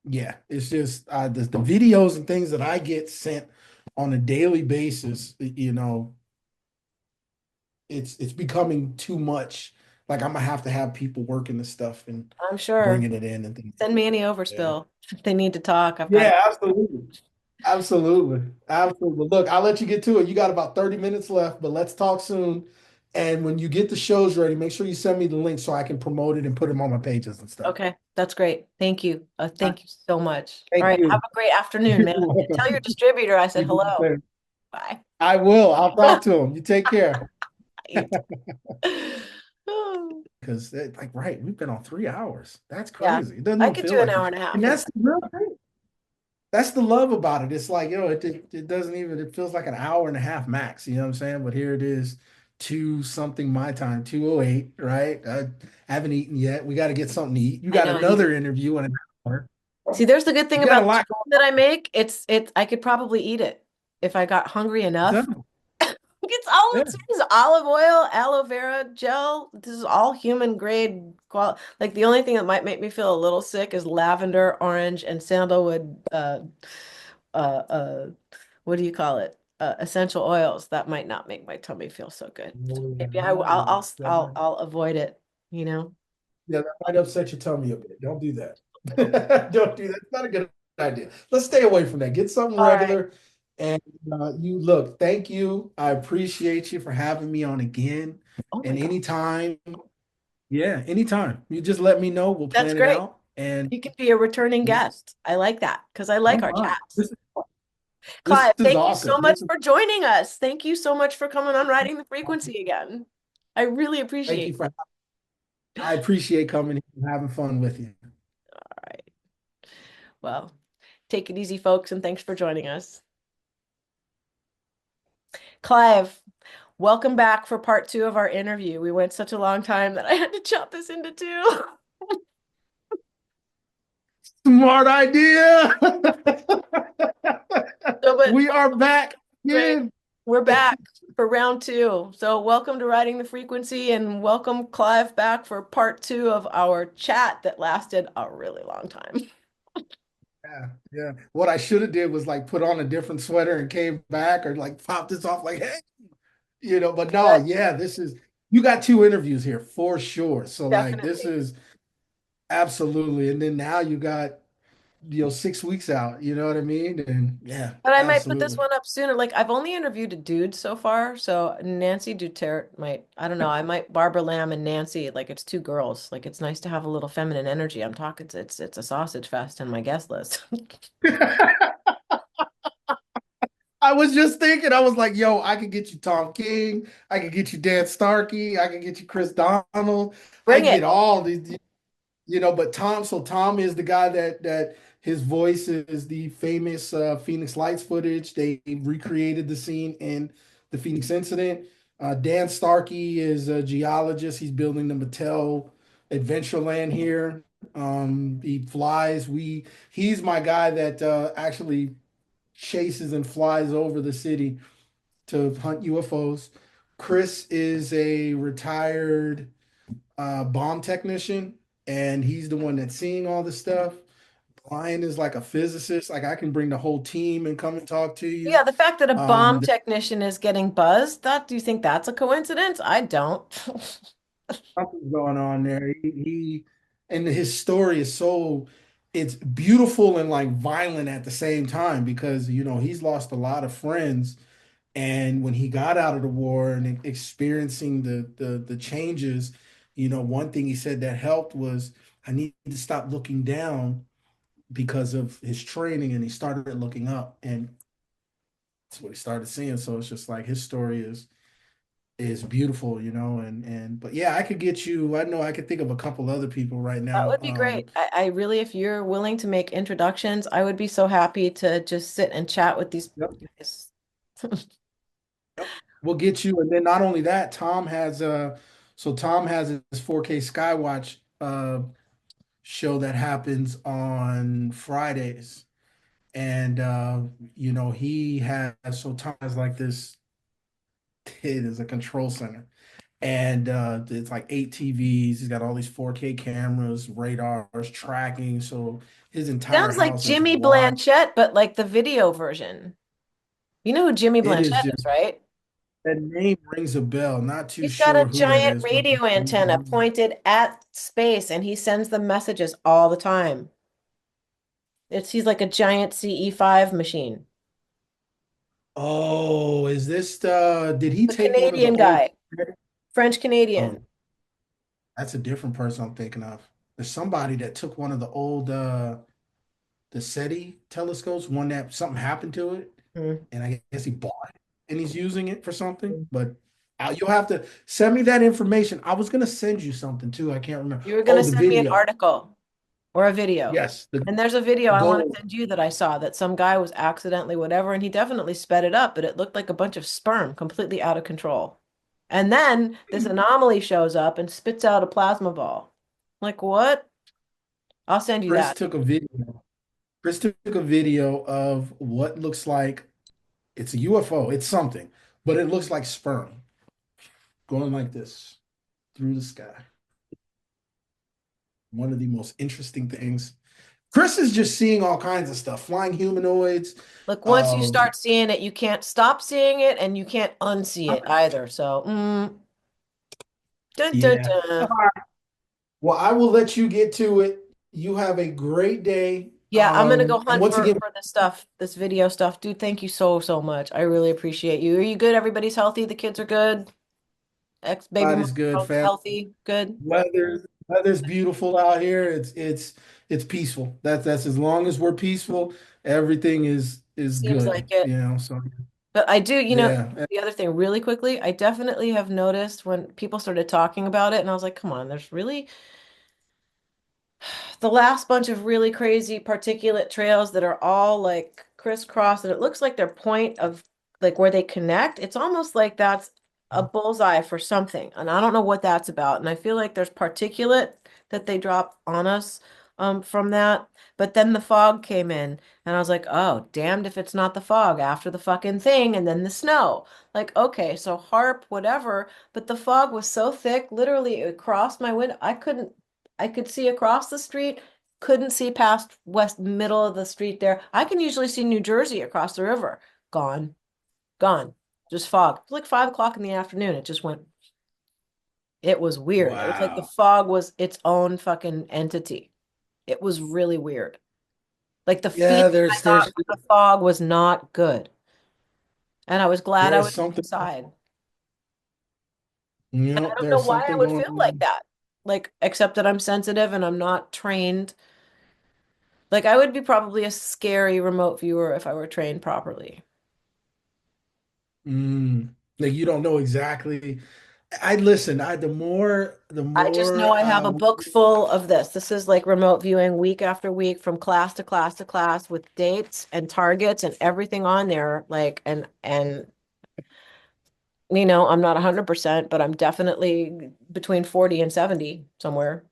yeah, it's just the videos and things that I get sent on a daily basis, it's becoming too much. Like I'm gonna have to have people working this stuff and I'm sure. bringing it in and things. Send me any Yeah. overspill. If they need to talk, I've got it. Yeah, absolutely. Absolutely. Absolutely. Look, I'll let you get to it. You got about 30 minutes left, but let's talk soon. And when you get the shows ready, make sure you send me the link so I can promote it and put them on my pages and stuff. Okay, that's great. Thank you. Thank you so much. All Thank right, have you. a great afternoon, You're man. Tell your welcome. distributor I said You do the hello. same. Bye. I will. I'll talk to him. You take care. You too. Because like, right, we've been on 3 hours. That's Yeah, crazy. It doesn't I even could feel do an like hour it. and a half. And that's the real thing. That's the love about it. It's like, it doesn't even, it feels like an hour and a half max, you know what I'm saying? But here it is, two something my time, 2:08, right? I haven't eaten yet. We got to get something to eat. You I got know you. another interview in an hour. See, there's the good You thing got a about the lot chicken that I make. It's I could probably eat it if I got hungry enough. going on. It's all Yeah. it is olive oil, aloe vera gel. This is all human grade Like the only thing that might make me feel a little sick is lavender, orange, and sandalwood. Uh, what do you call it? Essential oils. That might not make my tummy feel so good. So maybe I'll avoid it. You know. Yeah, that might upset your tummy a bit. Don't do that. Don't do that. It's not a good idea. Let's stay away from that. Get something All right. regular. And you look, thank you. I appreciate you for having me on again. Oh my And God, anytime, yeah, anytime. You just let me know. We'll that's plan it great. out. And You could be a returning yeah, guest. I like that because I like I'm our fine. chats. This Clive, is thank you so awesome. much for joining us. Thank you so much for coming on Riding the Frequency again. I really Thank appreciate you it. for, I appreciate coming here and having fun with you. All right. Well, take it easy, folks, and thanks for joining us. Clive, welcome back for part two of our interview. We went such a long time that I had to chop this into two. Smart idea. So, but We are back right, again. we're back for round two. So welcome to Riding the Frequency and welcome Clive back for part two of our chat that lasted a really long time. Yeah, yeah. What I should have did was like put on a different sweater and came back, or like pop this off like, hey, but no, But yeah, you got two interviews here for sure. So like this definitely. is absolutely. And then now you got, 6 weeks out, you know what I mean? And yeah, But I might put this absolutely. one up sooner. Like I've only interviewed a dude so far, so Nancy Duterte might, I don't know, I might Barbara Lamb and Nancy, like it's two girls. Like it's nice to have a little feminine energy. I'm talking it's a sausage fest in my guest list. I was just thinking, I was like, yo, I could get you Tom King, I could get you Dan Starkey, I could get you Chris Donald, I Bring can it. get all these. But Tom is the guy that his voice is the famous Phoenix Lights footage. They recreated the scene in the Phoenix incident. Dan Starkey is a geologist. He's building the Mattel Adventureland here. He flies. He's my guy that actually chases and flies over the city to hunt UFOs. Chris is a retired bomb technician, and he's the one that's seeing all this stuff. Lion is like a physicist. Like I can bring the whole team and come and talk to you. Yeah, the fact that a bomb There's technician is getting buzzed, that do you think that's a coincidence? I don't. something going on there. And his story is so it's beautiful and like violent at the same time because he's lost a lot of friends. And when he got out of the war and experiencing the changes, one thing he said that helped was I need to stop looking down because of his training, and he started looking up, and that's what he started seeing. So it's just like his story is beautiful, and but yeah, I could get you. I know I could think of a couple other people right That now. would be great. I really, if you're willing to make introductions, I would be so happy to just sit and chat with these Yep, guys. yep. We'll get you, and then not only that, Tom has his 4K Skywatch show that happens on Fridays. And he has so Tom has like this it is a control center. And it's like 8 TVs. He's got all these 4K cameras, radars, tracking. So his entire Sounds like house is Jimmy watched. Blanchett, but like the video version. You know who Jimmy It is Blanchett just is, right? that name rings a bell. Not too He's got a sure who that giant is, but radio antenna pointed at space and he sends the messages all the time. He's like a giant CE5 machine. oh, is this the did he The take one of the Canadian old guy, French oh, Canadian. that's a different person I'm thinking of. There's somebody that took one of the old the SETI telescopes, one that something happened to it, Hmm. and I guess he bought it and he's using it for something. But you'll have to send me that information. I was gonna send you something too. I can't remember. You were going Oh, to the send me an video. article or a video. Yes, the And there's a video I want to gold. send you that I saw that some guy was accidentally whatever, and he definitely sped it up, but it looked like a bunch of sperm completely out of control. And then this anomaly shows up and spits out a plasma ball. Like, what? I'll send you Chris that. took a video. Chris took a video of what looks like it's a UFO. It's something, but it looks like sperm going like this through the sky. One of the most interesting things. Chris is just seeing all kinds of stuff, flying humanoids. Look, once you Uh, start seeing it, you can't stop seeing it and you can't unsee it either. So, dun, dun, yeah. dun. Well, I will let you get to it. You have a great day. Yeah, I'm gonna go And hunt once again, for this stuff, this video stuff. Dude, thank you so, so much. I really appreciate you. Are you good? Everybody's healthy? The kids are good? Ex-baby God mom is good, fam. healthy? Good? Weather's beautiful out here. It's peaceful. That's as long as we're peaceful, everything is Seems like good. it. So But I do, yeah. the other thing really quickly, I definitely have noticed when people started talking about it, and I was like, come on, there's really the last bunch of really crazy particulate trails that are all like crisscross, and it looks like their point of like where they connect. It's almost like that's a bullseye for something, and I don't know what that's about. And I feel like there's particulate that they drop on us from that. But then the fog came in, and I was like, oh, damned if it's not the fog after the fucking thing, and then the snow. Like, okay, so HARP, whatever, but the fog was so thick, literally it crossed my window. I could see across the street, couldn't see past west middle of the street there. I can usually see New Jersey across the river. Gone, gone. Just fog. It was like 5 o'clock in the afternoon. It just went, it was weird. It was like the Wow. fog was its own fucking entity. It was really weird. Like the feeling Yeah, I got from the fog was not good. And I was glad I there's was something, inside. And I don't know there's why I something would going feel like on. that. Like, except that I'm sensitive and I'm not trained. Like I would be probably a scary remote viewer if I were trained properly. Like you don't know exactly. I listen, I the I just know more I have a book full of this. This is like remote viewing week after week from class to class to class with dates and targets and everything on there. Like and I'm not 100%, but I'm definitely between 40 and 70 somewhere.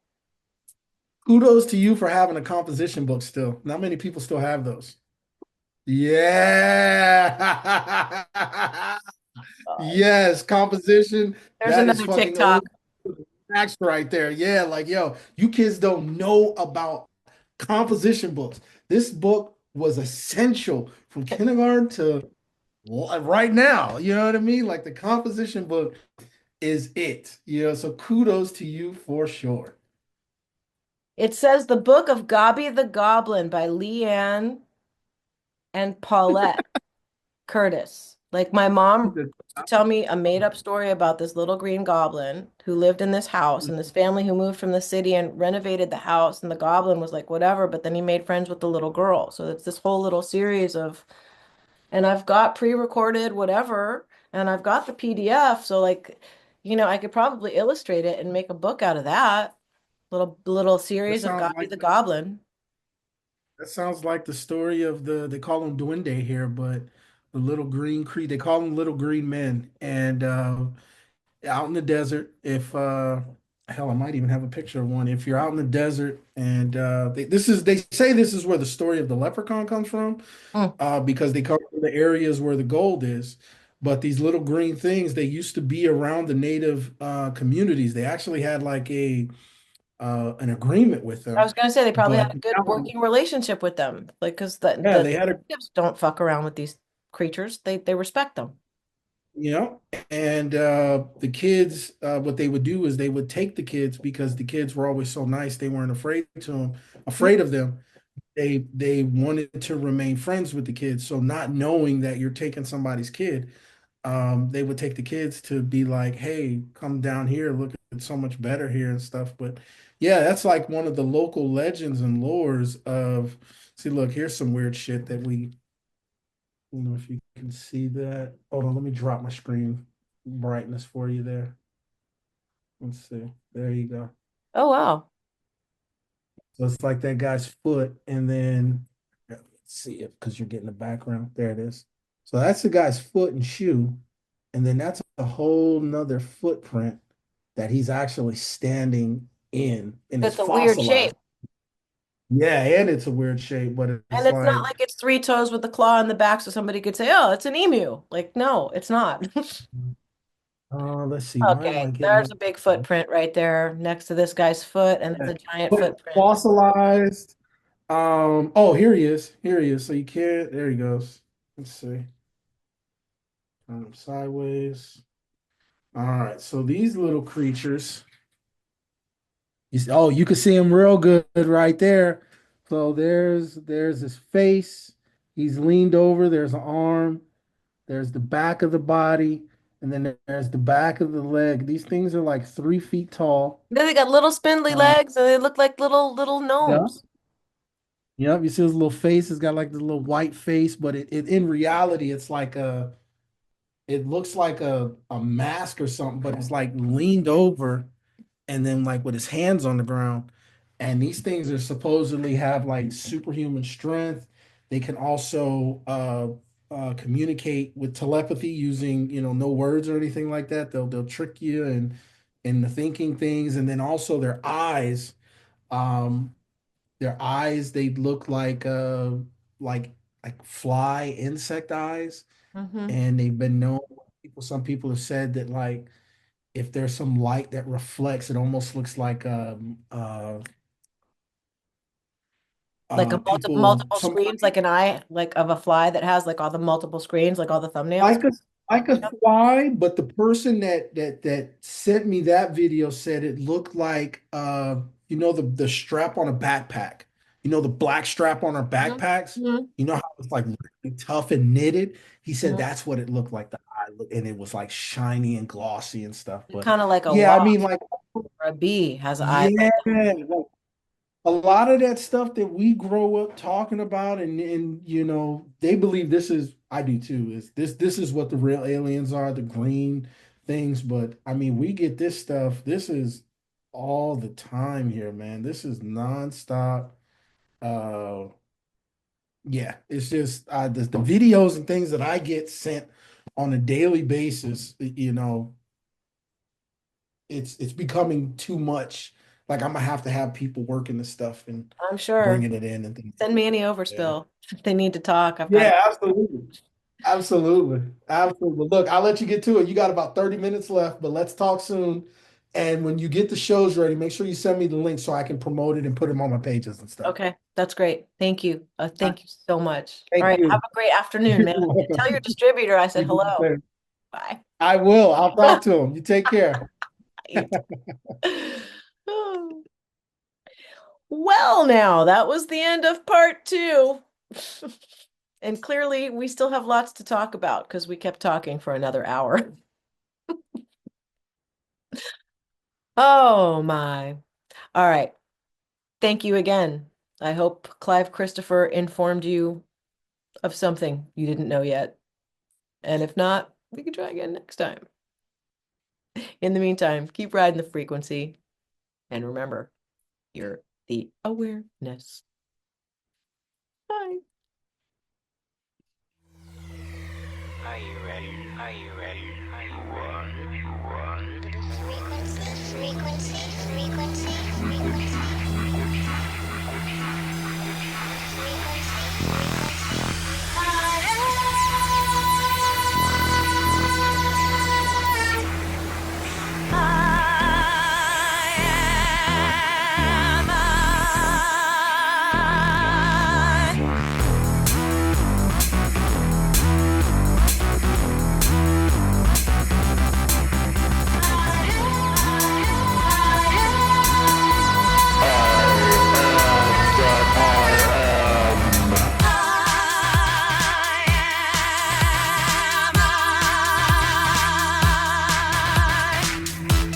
kudos to you for having a composition book still. Not many people still have those. Yeah. Yes, composition. There's That is another fucking TikTok. old facts right there. Yeah, like yo, you kids don't know about composition books. This book was essential from kindergarten to right now. You know what I mean? Like the composition book is it. So kudos to you for sure. It says The Book of Gobby the Goblin by LIANE and Paulette Curtis. Like my mom used to tell me a made-up story about this little green goblin who lived in this house and this family who moved from the city and renovated the house, and the goblin was like whatever, but then he made friends with the little girl. So it's this whole little series of, and I've got pre-recorded whatever, and I've got the PDF, so like, I could probably illustrate it and make a book out of that. Little That series of sounds Gobby like the Goblin. that sounds like the story of they call them Duende here, but the little green they call them little green men. And out in the desert, if hell, I might even have a picture of one. If you're out in the desert and they say this is where the story of the leprechaun comes from, Mm. because they come from the areas where the gold is. But these little green things, they used to be around the native communities. They actually had like a an agreement with I them. was gonna say they probably But had a good working relationship with them, like because the yeah, the they had a natives don't fuck around with these creatures. They respect them. you know and the kids, what they would do is they would take the kids because the kids were always so nice, they weren't afraid of them. They wanted to remain friends with the kids, so not knowing that you're taking somebody's kid, they would take the kids to be like, hey, come down here, look, it's so much better here and stuff. But yeah, that's like one of the local legends and lores of, see, look, here's some weird shit that we, if you can see that. Hold on, let me drop my screen brightness for you there. Let's see. There you go. Oh wow. So it's like that guy's foot, and then let's see it because you're getting the background. There it is. So that's the guy's foot and shoe, and then that's a whole nother footprint that he's actually standing in his It's a weird shape. fossilized. Yeah, and it's a weird shape, but And it's it's not like, like it's three toes with the claw in the back, so somebody could say, "Oh, it's an emu." Like, no, it's not. let's see, why am Okay, I getting there's it? a big footprint right there next to this guy's foot, and there's a giant But footprint. fossilized. Oh, here he is. Here he is. So you can't, there he goes. Let's see. Turn him sideways. All right. So these little creatures, you can see him real good right there. So there's his face. He's leaned over. There's an arm. There's the back of the body, and then there's the back of the leg. These things are like 3 feet tall. Then they got little spindly Uh, legs, and they look like little yeah. gnomes. Yep. You see his little face. It's got like the little white face, but it in reality, it looks like a mask or something, but it's like leaned over and then like with his hands on the ground. And these things are supposedly have like superhuman strength. They can also communicate with telepathy using, no words or anything like that. They'll trick you and into thinking things. And then also um, they look like like fly insect eyes, Hmm. and they've been known. Some people have said that like if there's some light that reflects, it almost looks like Like a people multiple some screens, like an eye, like of a fly that has like all the multiple screens, like all the thumbnails. like a like a fly, but the person that sent me that video said it looked like the strap on a backpack. The black strap on our backpacks. Hmm. You know how it's like really tough and knitted? He said Hmm. that's what it looked like, the eye look, and it was like shiny and glossy and stuff. But Kind of like a yeah, I mean, wasp like, or a bee has eyes like yeah, like, a lot of that stuff that we grow up talking about, and they believe this is, I do too, is this is what the real aliens are, the green things. But I mean, we get this stuff, this is all the time here, man. This is nonstop. uh yeah, it's just the videos and things that I get sent on a daily basis, it's becoming too much. like I'm gonna have to have people working this stuff and I'm sure. bringing it in and things. Send me any overspill. If they need to talk, I've got Yeah, absolutely. Absolutely. Absolutely. Look, I'll let you get to it. You got about 30 minutes left, but let's talk soon. And when you get the shows ready, make sure you send me the link so I can promote it and put them on my pages and stuff. Okay, that's great. Thank you. Thank you so much. Thank All right, you. have a great afternoon, man. You're welcome. Tell your distributor I said You do the hello. same. Bye. I will. I'll talk to him. You take care. Well, now that was the end of part 2. And clearly we still have lots to talk about because we kept talking for another hour. Oh my. All right. Thank you again. I hope Clive Christopher informed you of something you didn't know yet. And if not, we can try again next time. In the meantime, keep riding the frequency. And remember, you're the awareness. Bye. Are you ready? Are you ready? Are you one? Frequency, frequency, frequency.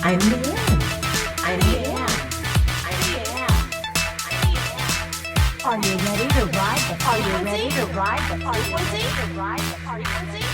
I'm LIANE. I'm LIANE. I'm LIANE. Are you ready to ride the frequency? Are you ready to ride the frequency?